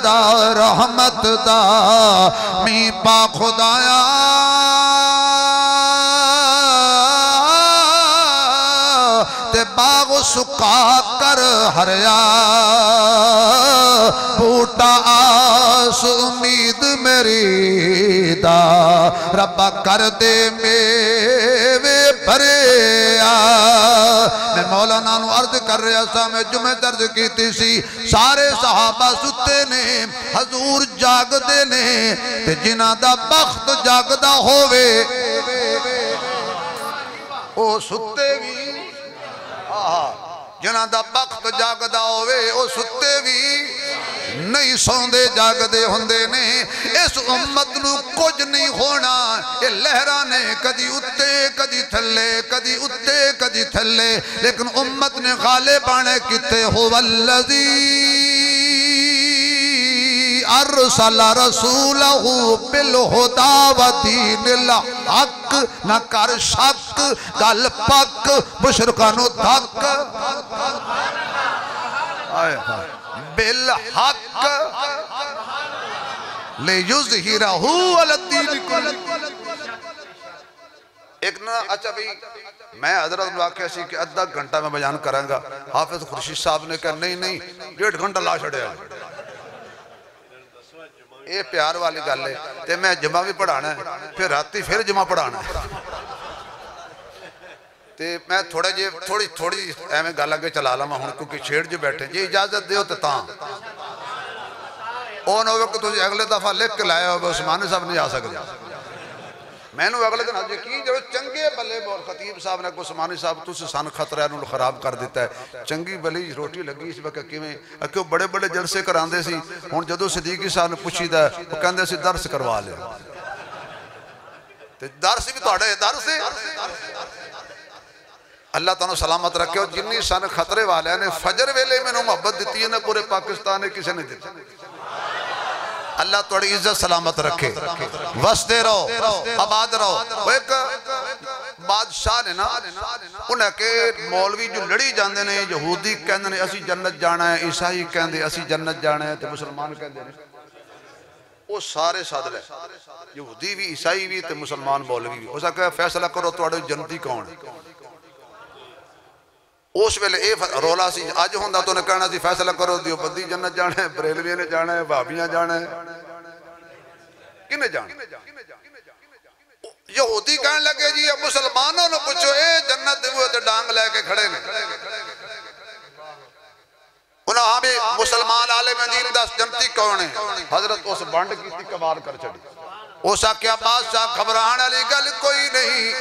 دا رحمت دا می پا خدایا تے باغ سکا کر ہریا بوٹا آس امید میری دا ربا کر دے میوے بھریا میں مولانا نو عرض کر رہا سا میں جمعہ درد کیتی سی سارے صحابہ ستے نے حضور جاگ دے نے تے جنہ دا بخت جاگ دا ہووے او ستے بھی جنہ دا بخت جاگ دا ہووے او ستے بھی نہیں سوندے جاگ دے ہوندے نے اس امت نو کچھ نہیں ہونا یہ لہرانے کدی اتے کدی تھلے کدی اتے کدی تھلے لیکن امت نے غالب آنے کتے ہو والذی ارسل رسولہ بالہدا و دین الحق نہ کر شک گل پک مشرکانو دھک بالحق لیظہرہ علی الدین کلہ ایک نا اچھا بھی میں حضرت واقعہ سی کہ ادھا گھنٹہ میں بیان کریں گا حافظ خورشید صاحب نے کہا نہیں 1.5 گھنٹہ لا چھڑے ہیں یہ پیار والی گل ہے تے میں جمعہ بھی پڑھانا ہے پھر راتی پھر جمعہ پڑھانا ہے میں تھوڑی ایویں گل اگے چلا لواں ہن کیونکہ چھیڑ جو بیٹھے جی اجازت دیو تے تاں او نہ ہوے کہ تسی اگلے دفعہ لکھ کے لائے ہو عثمانی صاحب نہیں آ سکدے میں نو اگلے دن یقین جو چنگے بلے بول خطیب صاحب نے کو عثمانی صاحب تسی سن خطرہ انہوں خراب کر دیتا ہے چنگی بلی روٹی لگی اس وقت کیویں کہ بڑے بڑے جلسے کراندے سی ہن جدوں صدیقی صاحب نے پوچھیدا ہے وہ کہندے سی درس کروا لے تے درس بھی تہاڈے درس ہے اللہ تعالیٰ سلامت رکھے اور جنی سن خطرے والے نے فجر ویلے میں نو محبت دیتی ہے نا پورے پاکستان نے کسے نہیں دیتی اللہ توڑی عزت سلامت رکھے وستے رہو آباد رہو وہ ایک بادشاہ نے نا انہیں کہ مولوی جو لڑی جاندے نے یہودی کہندے نے اسی جنت جانا ہے عیسائی کہندے اسی جنت جانا ہے تے مسلمان کہندے نے وہ سارے ساتھ لے یہودی بھی عیسائی بھی تے مسلمان مولوی بھی ہو سکتا فیصلہ کرو توڑے جنتی کون ہے اس ویلے اے رولا سی آج ہوندہ تو نے کہنا سی فیصلہ کرو دیو بدی جنت جانا ہے بریلوی نے جانا ہے بابیاں جانا ہے کنے جانا یہودی کہنے لگے جی اب مسلمانوں نے پوچھو اے جنت دے ہوئے تے ڈانگ لے کے کھڑے نے انہاں ہاں بھی مسلمان عالم دین دس جنتی کون ہے حضرت اس بانڈ کی تھی کمال کر چڑی اوسا کیا بادشاہ گھبران علی گل کوئی نہیں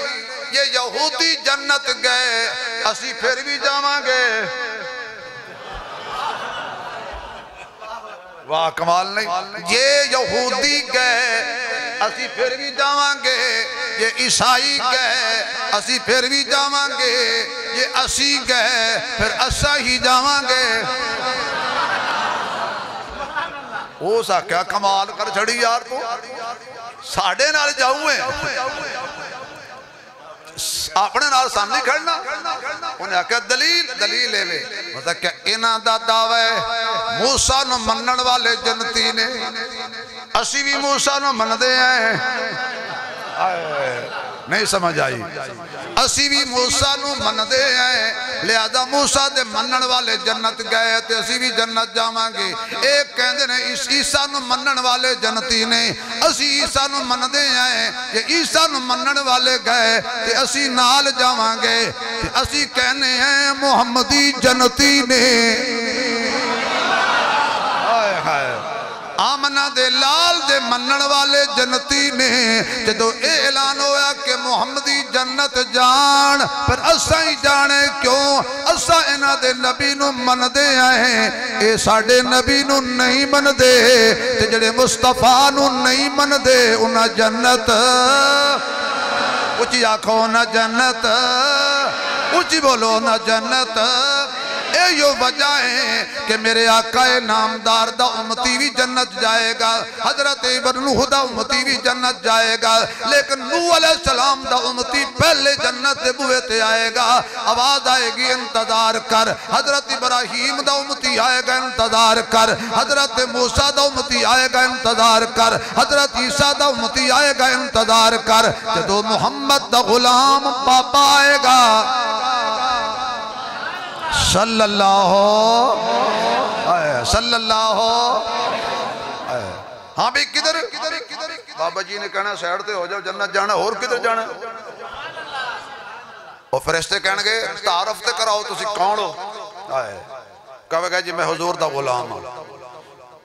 یہ یہودی جنت گئے اسی پھر بھی جاواں گے واہ کمال نہیں یہ یہودی گئے اسی پھر بھی جاواں گے یہ عیسائی گئے اسی پھر بھی جاواں گے یہ اسی گئے پھر اسا ہی جاواں گے اوسا کیا کمال کر چھڑی یار تو ساڑھے نال جاؤں اپنے نال سامنے کھڑنا انہیں کہا دلیل لے وے مطلب کہ انہاں دا دعوے موسیٰ نو منن والے جنتی نے اسی بھی موسیٰ نو من دے ہیں نہیں سمجھ آئی اسی بھی موسیٰ نو من دے ہیں لہذا موسیٰ دے منن والے جنت گئے تے اسی بھی جنت جاواں گے ایک کہندے نے عیسیٰ نو منن والے جنتی نے اسی عیسیٰ نو من دے ہیں کہ عیسیٰ نو منن والے گئے تے اسی نال جاواں گے تے اسی کہنے ہیں محمدی جنتی نے آمنہ دے لال دے منن والے جنتی نے جدو اعلان ہویا کہ محمدی جنت جان پر اسا ہی جانے کیوں اسا انہ دے نبی نو من دے آئے اے ساڑے نبی نو نہیں من دے تے جڑے مصطفیٰ نو نہیں من دے انہ جنت اچھی آنکھوں نہ جنت اچھی بولو نہ جنت اے یو وجہ ہے کہ میرے آقا نامدار دا امتی بھی جنت جائے گا حضرت ابن نوح دا امتی بھی جنت جائے گا لیکن نوح علیہ السلام دا امتی پہلے جنت دے بوئے تے آئے گا آواز آئے گی انتظار کر حضرت ابراہیم دا امتی آئے گا انتظار کر حضرت موسیٰ دا امتی آئے گا انتظار کر حضرت عیسیٰ دا امتی آئے گا انتظار کر جدو محمد دا غلام پاپا آئے گا صلی اللہ ہاں بھی کدھر بابا جی نے کہنا سیڑ تے ہو جاؤ جنت جانا اور کدھر جانا اور فرشتے کہنے گے تعارف تے کراؤ تسی کون ہو کہے گا جی میں حضور دا غلام ہوں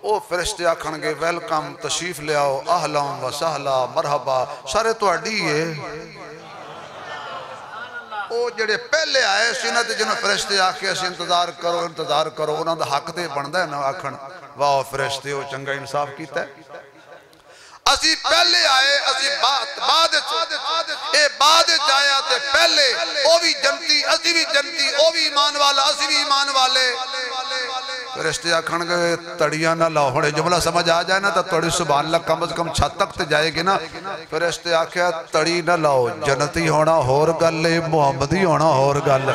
او فرشتے آکھن گے ویلکم تشریف لے آؤ اہلا و سہلا مرحبا سارے تو اڈی ہے او جڑے پہلے آئے سینت جنہوں فرشتے آکھے اسی انتظار کرو انہوں دا حق دے بندہ ہے نا آکھن واہ فرشتے ہو چنگا انصاف کیتا ہے اسی پہلے آئے اسی بعد چاہیا تے پہلے او بھی جنتی اسی بھی جنتی او بھی ایمان والا اسی بھی ایمان والے فرشتے آکھن گئے تڑیاں نہ لاؤ ہوڑے جملہ سمجھ آ جائے نا تو تڑی سبحان اللہ کم از کم چھت تک تے جائے گی نا فرشتے آکھیا تڑی نہ لاؤ جنتی ہونا ہور گل محمدی ہونا ہور گل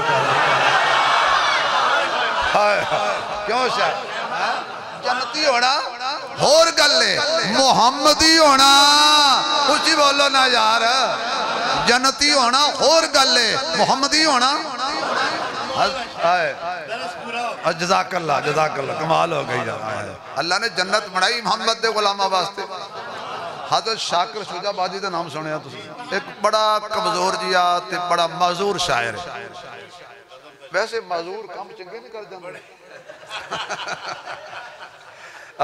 کیوں شاہ جنتی ہونا ہور گل محمدی ہونا اچھی بولو نا یار جنتی ہونا ہور گل محمدی ہونا جزاک اللہ کمال ہو گئی اللہ نے جنت بنائی محمد دے غلامہ واسطے حضرت شاکر شجاع بادی دا نام سنے تو ایک بڑا کمزور جیا تے بڑا معذور شاعر ہے ویسے معذور کام چنگے نہیں کر جاندے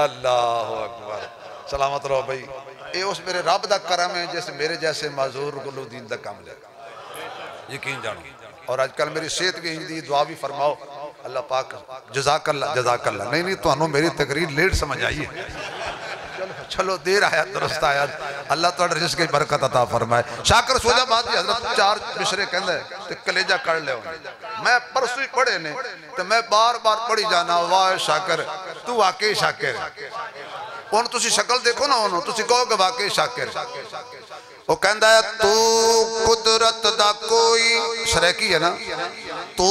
اللہ اکبر سلامت رہو بھائی اے اس میرے رب دا کرم ہے جیسے میرے جیسے معذور گلو دین دا کام لے یقین جانو اور آج کل میری صحت کی ہندی دعا بھی فرماؤ اللہ پاک جزاک اللہ نہیں تو انہوں میری تقریر لیٹ سمجھ آئیے چلو دیر آیا درست آیا اللہ تعالی رزق کی برکت عطا فرمائے شاکر شجاع بادی حضرت 4 مشرے کہندہ ہے تے کلیجہ کر لے ہونے میں پرسوئی پڑھے نے تے میں بار بار پڑھی جانا واہ شاکر تو واقعی شاکر ہے انہوں تسی شکل دیکھو نا انہوں تسی کہو کہ واقعی شاکر وہ کہندہ ہے تو قدرت دا کوئی شریکی ہے نا تو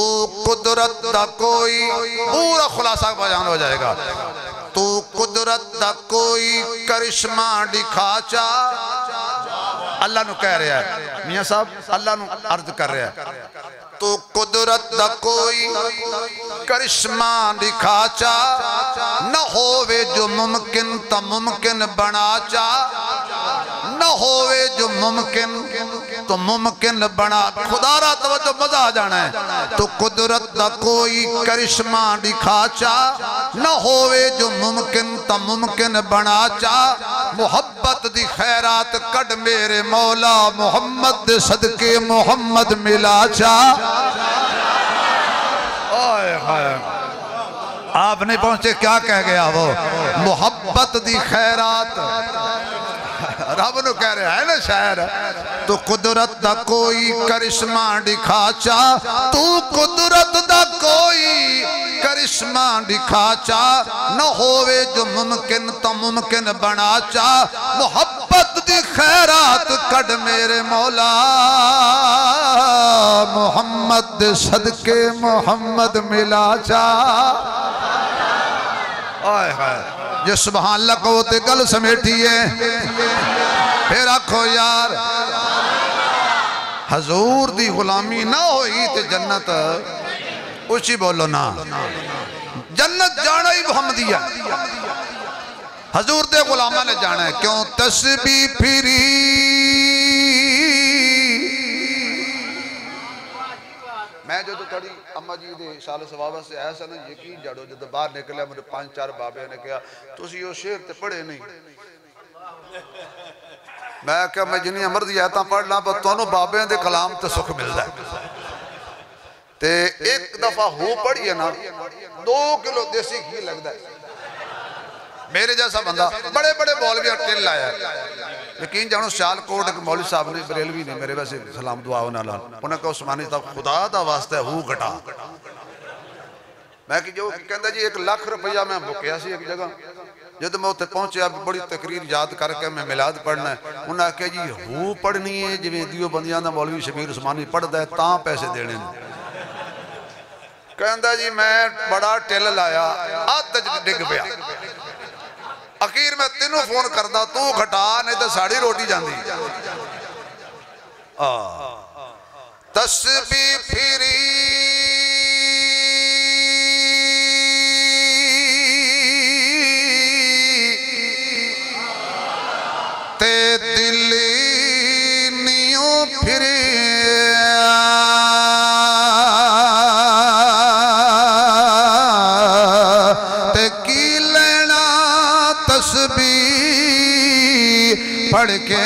قدرت دا کوئی پورا خلاصہ بیان ہو جائے گا تو قدرت دا کوئی کرشمہ دکھا چا اللہ نو کہہ رہا ہے میاں صاحب اللہ نو عرض کر رہا ہے تو قدرت دا کوئی کرشمہ دکھا چا نہ ہووے جو ممکن تا ممکن بنا چا نہ ہووے جو ممکن تو ممکن بنا خدا را توجہ مزہ آ جانا ہے تو قدرت دا کوئی کرشمہ دکھا چا نہ ہووے جو ممکن تا ممکن بنا چا محبت دی خیرات کڑ میرے مولا محمد دے صدقے محمد ملا چا آپ نہیں پہنچے کیا کہہ گیا وہ محبت دی خیرات رب نو کہہ رہے ہیں نا شاعر تو قدرت دا کوئی کرشمہ دکھا چا تو قدرت دا کوئی کرشمہ دکھا چا نہ ہووے جو ممکن تو ممکن بنا چا محبت دی خیرات کڑ میرے مولا محمد دے صدقے محمد ملا چا آئے ہائے جو سبحان اللہ کو تے گل سمیٹی ہے پھر آکھو یار حضور دی غلامی نہ ہوئی تے جنت اچھی بولو نا جنت جانا ہی محمدیہ حضور دے غلامہ نے جانا ہے کیوں تسبیح پھری میں جو تو تھوڑی اماں جی دے شال ثوابہ سے ایسا نا یقین جاڑو جب باہر نکلے مجھے 5-4 بابے نے کہا تو اسی یہ شعر تے پڑھے نہیں میں کہا میں جنہی امر دی آیتاں پڑھ لاں پر تونوں بابے دے کلام تے سکھ مل جائے تے ایک دفعہ ہو پڑھی ہے نا 2 کلو دیسی گھی لگ ہے میرے جیسا بندہ بڑے بڑے مولویاں ٹل آیا ہے یقین جانو سیال کوٹ ایک مولوی صاحب نے بریلوی نے میرے ویسے سلام دعا ہونا لان انہوں نے کہا عثمانی صاحب خدا دا واسطہ ہے ہو گھٹا میں کہ جو کہندہ جی 1 لاکھ روپیہ میں بکیا سی ایک جگہ جب میں ہوتے پہنچے اب بڑی تقریر یاد کر کے میں میلاد پڑھنا ہے انہوں نے کہا جی ہو پڑھنی ہے جو دیو بندیاں دا مولوی شبیر عثمانی پڑھ دے تاں پیسے دینے کہندہ جی میں بڑا ٹیل لایا آدھ ڈگ پیا اخیر میں تینوں فون کردہ تو گھٹا نہیں تو ساڑھی روٹی جاندی تسبیح پھری تے دلی نیوں پھری پڑھ کے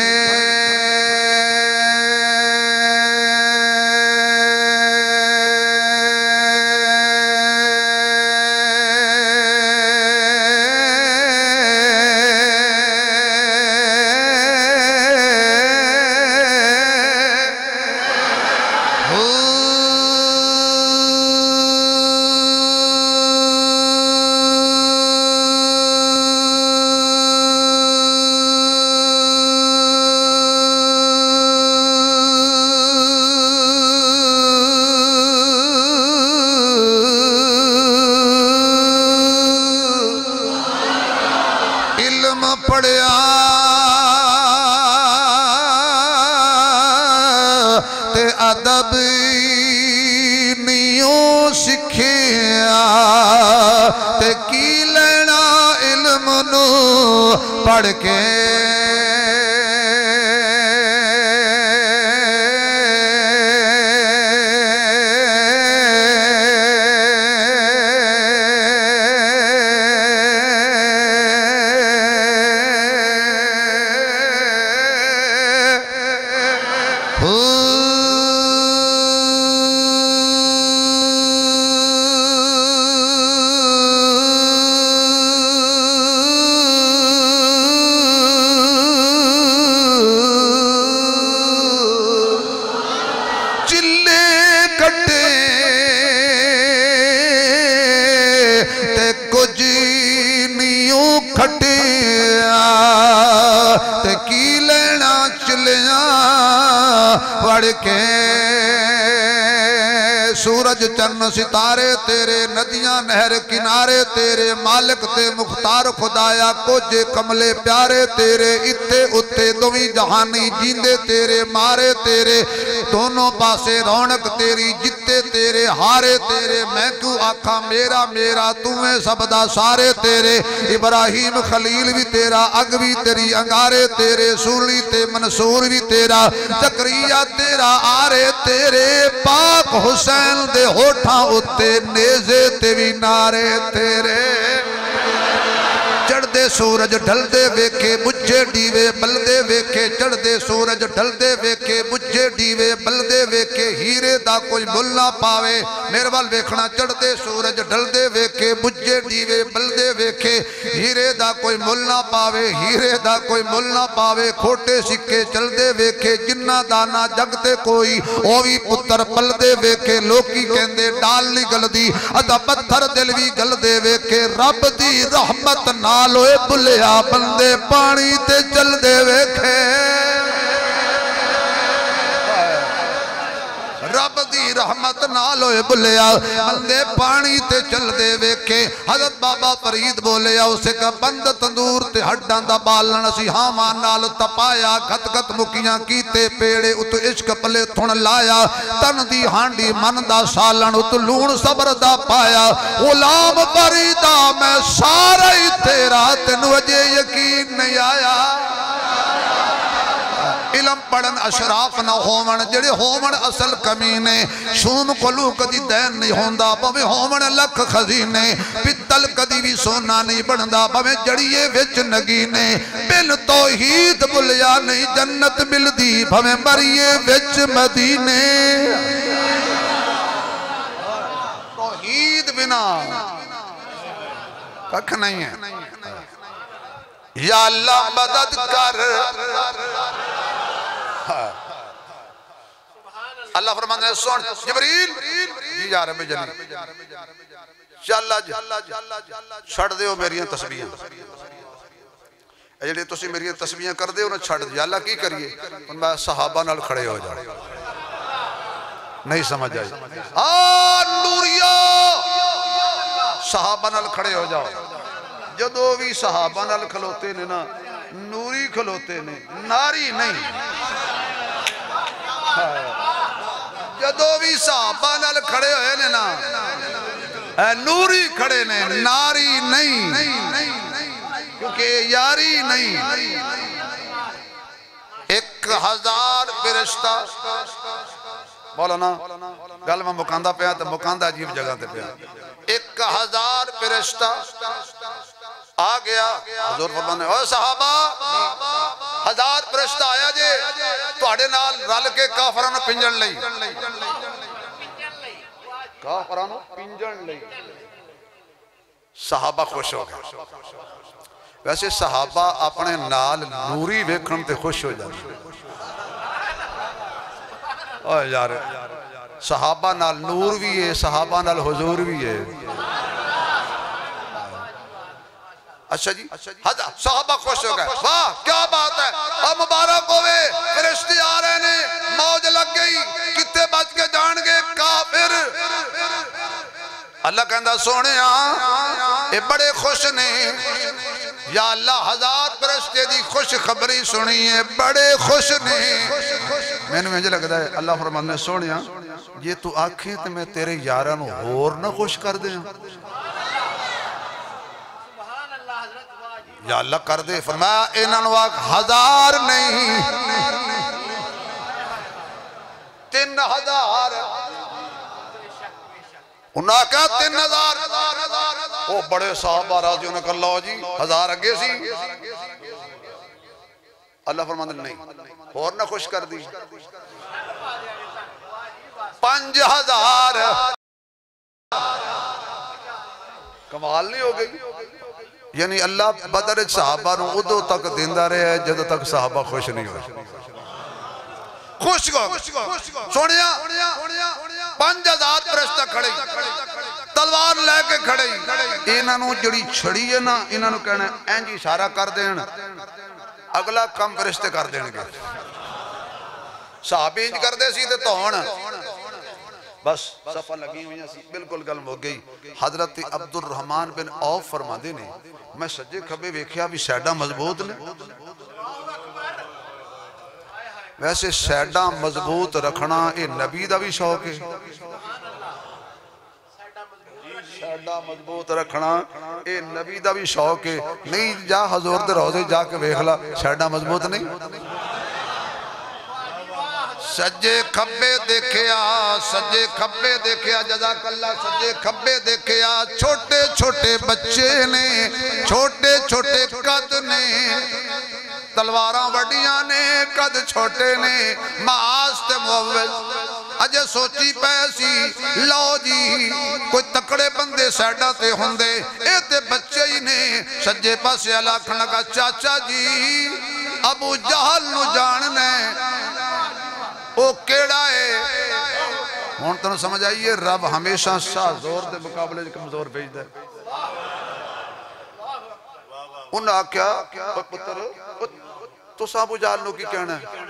پڑھیا تے ادب نیوں سکھیا تے کی لینا علم نو پڑھ کے تے کی لینا چلیاں وڑ کے سورج چن ستارے تیرے ندیاں نہر کنارے تیرے مالک تے مختار خدایا کچھ کملے پیارے تیرے اتے اتے دوی جہانی جیندے تیرے مارے تیرے دونوں پاسے رونق تیری جتے تیرے ہارے تیرے میں کیوں آکھا میرا میرا تمہیں سبدا سارے تیرے ابراہیم خلیل بھی تیرا اگ بھی تیری انگارے تیرے سولی تے منصور بھی تیرا زکریا تیرا آرے تیرے پاک حسین دے ہوٹھاں اتے نیزے تے بھی نارے تیرے چڑھ دے سورج ڈھل دے ویکھے بجھے ڈیوے بل دے ویکھے چڑھ دے سورج ڈھل دے ویکھے بجھے ڈیوے بل دے ویکھے ہیرے دا کوئی مل نہ پاوے میرے وال ویکھنا چڑھ دے سورج ڈھل دے ویکھے بجھے ڈیوے بل دے ویکھے ہیرے دا کوئی مل نہ پاوے ہیرے دا کوئی مل نہ پاوے کھوٹے سکے چل دے ویکھے جنہ دانا جگتے کوئی اووی پتر پل دے ویکھے لوکی کہندے ڈال نہیں گل دی ادا پتھر دل بھی گل دے ویکھے رب دی رحمت نالوے بلیا بندے پانی تے چل دے ویکھے رب دی رحمت نالوے بلیا بندے پانی تے چل دے ویکھے حضرت بابا فرید بولیا اسے کہ بند تندور تے ہڈاں دا بالن اسی ہامان نال تپایا گھت گھت مکیاں کیتے پیڑے ات عشق پلے تھن لایا تن دی ہانڈی من دا سالن ات لون صبر دا پایا غلام فریدہ میں سارا ہی تیرا تینو اجے یقین نہیں آیا علم پڑھن اشراف نہ ہومن جڑے ہومن اصل کمینے شوم کلو کدی دین نہیں ہوندہ بھویں ہومن لکھ خزینے پتل کدی بھی سونا نہیں بڑھندہ بھویں جڑیے وچ نگینے بن توحید بلیا نہیں جنت مل دی بھویں مریے وچ مدینے توحید بنا ککھ نہیں ہے یا اللہ مدد کر اللہ فرمانے ہیں سن جبریل جی جا رہے میں جلی چل چھڑ دے ہو میری تسبیحاں جڑے تسی میری تسبیحاں کر دے انہیں چھڑ دیا اللہ کی کریے ان میں صحابہ نال کھڑے ہو جائے نہیں سمجھ آئی نوریہ صحابہ نال کھڑے ہو جاؤ جدو بھی صحابہ نال کھلوتے نے نا نوری کھلوتے نے ناری نہیں جدو بھی صحابہ نال کھڑے ہوئے نے نا نوری کھڑے نے ناری نہیں کیونکہ یاری نہیں 1000 فرشتہ مولانا گل میں مکاندہ پہ آتا مکاندہ عجیب جگہ تے پہ آتا 1000 فرشتہ آ گیا حضور فرمانے اے صحابہ 1000 فرشتہ آیا جے توڑے نال رل کے کافرانو پنجن لئی کافرانو پنجن لئی صحابہ خوش ہو گئے ویسے صحابہ اپنے نال نوری ویکھن تے خوش ہو جائے اوہ یار صحابہ نال نور بھی ہے صحابہ نال حضور بھی ہے اچھا جی صحابہ خوش ہو گئے واہ کیا بات ہے اب مبارک ہوئے فرشتے آ رہے نے موج لگ گئی کتے بچ کے جان گے کافر اللہ کہندہ سونے اے بڑے خوش نے یا اللہ 1000 فرشتے دی خوش خبری سنی ہے بڑے خوش نے میں نے مجھے لگتا ہے اللہ فرمانے سونے یہ تو آنکھیں تو میں تیرے یارانو اور نہ خوش کر دیں یا اللہ کر دے فرمایا انہوں 1000 نہیں 3000 انہاں کہا 3000 وہ بڑے صحابہ راضی انہوں نے کہا اللہ جی 1000 اگے سی اللہ فرمانے نہیں اور نہ خوش کر دی 5000 کمال نہیں ہو گئی یعنی اللہ بدر صحابہ نو ادو تک دیندہ رہے ہے جدو تک صحابہ خوش نہیں ہوئے خوش گو سونیا 5000 فرشتہ کھڑے تلوار لے کے کھڑے انہوں جڑی چھڑی ہے نا انہوں کہنا اینجی اشارہ کر دین اگلا کم فرشتے کر دین گے صحابی انج کر دے سی تے توڑ بس صفحہ لگی ہوئی ہیں بالکل گلم ہو گئی حضرت عبد الرحمن بن عوف فرما دے نے میں سجے کھبے ویکھیا بھی سیڈا مضبوط نے ویسے سیڈا مضبوط رکھنا اے نبی دا بھی شوق ہے سیڈا مضبوط رکھنا اے نبی دا بھی شوق ہے نہیں جا حضور دے روزے جا کے ویکھلا سیڈا مضبوط نہیں سجے کھبے دیکھیا جزاک اللہ سجے کھبے دیکھیا چھوٹے چھوٹے بچے نے چھوٹے چھوٹے قد نے تلواراں وڈیاں نے قد چھوٹے نے معاذ تے معوذ اجے سوچی پیسی لو جی کوئی تکڑے بندے سیڈا تے ہوندے اے تے بچے ہی نے سجے پاسے الاکھن لگا چاچا جی ابو جہل نو جاننے او کیڑا ہے ہون تنو سمجھ آئیے رب ہمیشہ شاہ زور دے مقابلے کمزور بھیج دے انہا کیا پتر تو صاحب جالنو کی کہنا ہے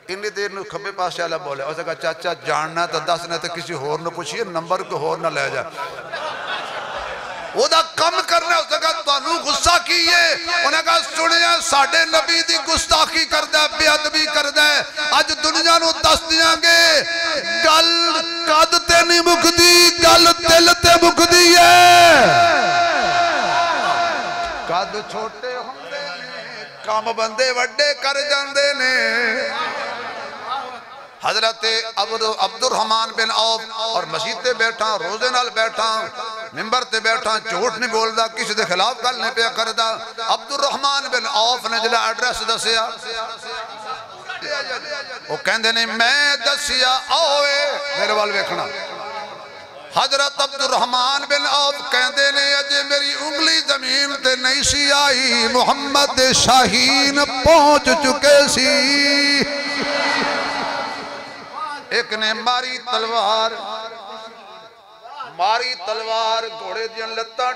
انہی دیر نو کھبے پاس سے اللہ بولے اسے کہا چاچا جاننا تو دس نے تو کسی ہور نو پوچھئے نمبر کو ہور نہ لے جا وہ دا کم کرنا ہے اسے کہا تانو غصہ کیے انہیں کہا سنیا ساڑھے نبی دی گستاخی کر دے بے ادبی کر دے آج دنیا نو دس دیاں گے گل قد تے نہیں مکدی گل دل تے مکدی ہے قد چھوٹے ہوندے نے کام بندے وڈے کر جاندے نے حضرت عبد الرحمن بن عوف اور مسجد تے بیٹھا روزے نال بیٹھا ممبر تے بیٹھا جھوٹ نہیں بول دا کسی دے خلاف گل نہیں پیا کر دا عبد الرحمن بن عوف نے جڑا ایڈریس دسیا وہ کہندے نے میں دسیا اوے میرے وال ویکھنا حضرت عبد الرحمن بن عوف کہندے نے اجے میری انگلی زمین تے نہیں سی آئی محمد شاہین پہنچ چکے سی ایک نے ماری تلوار گھوڑے دیاں لتاں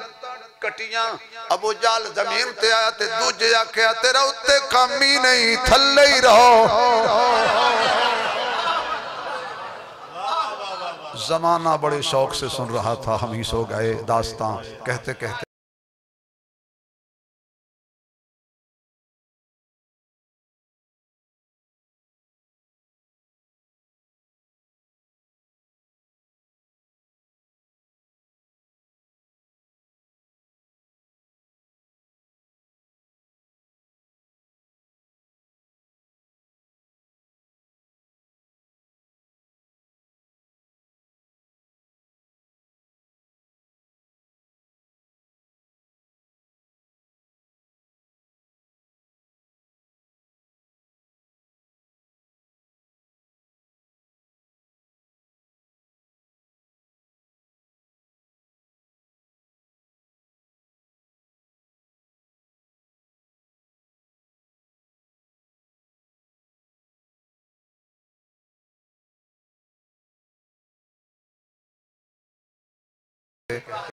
کٹیاں ابو جال زمین تے آیا تے دوجے آکھیا تیرا اتے کمی نہیں تھلے ہی رہو زمانہ بڑے شوق سے سن رہا تھا ہم ہی سو گئے داستان کہتے کہتے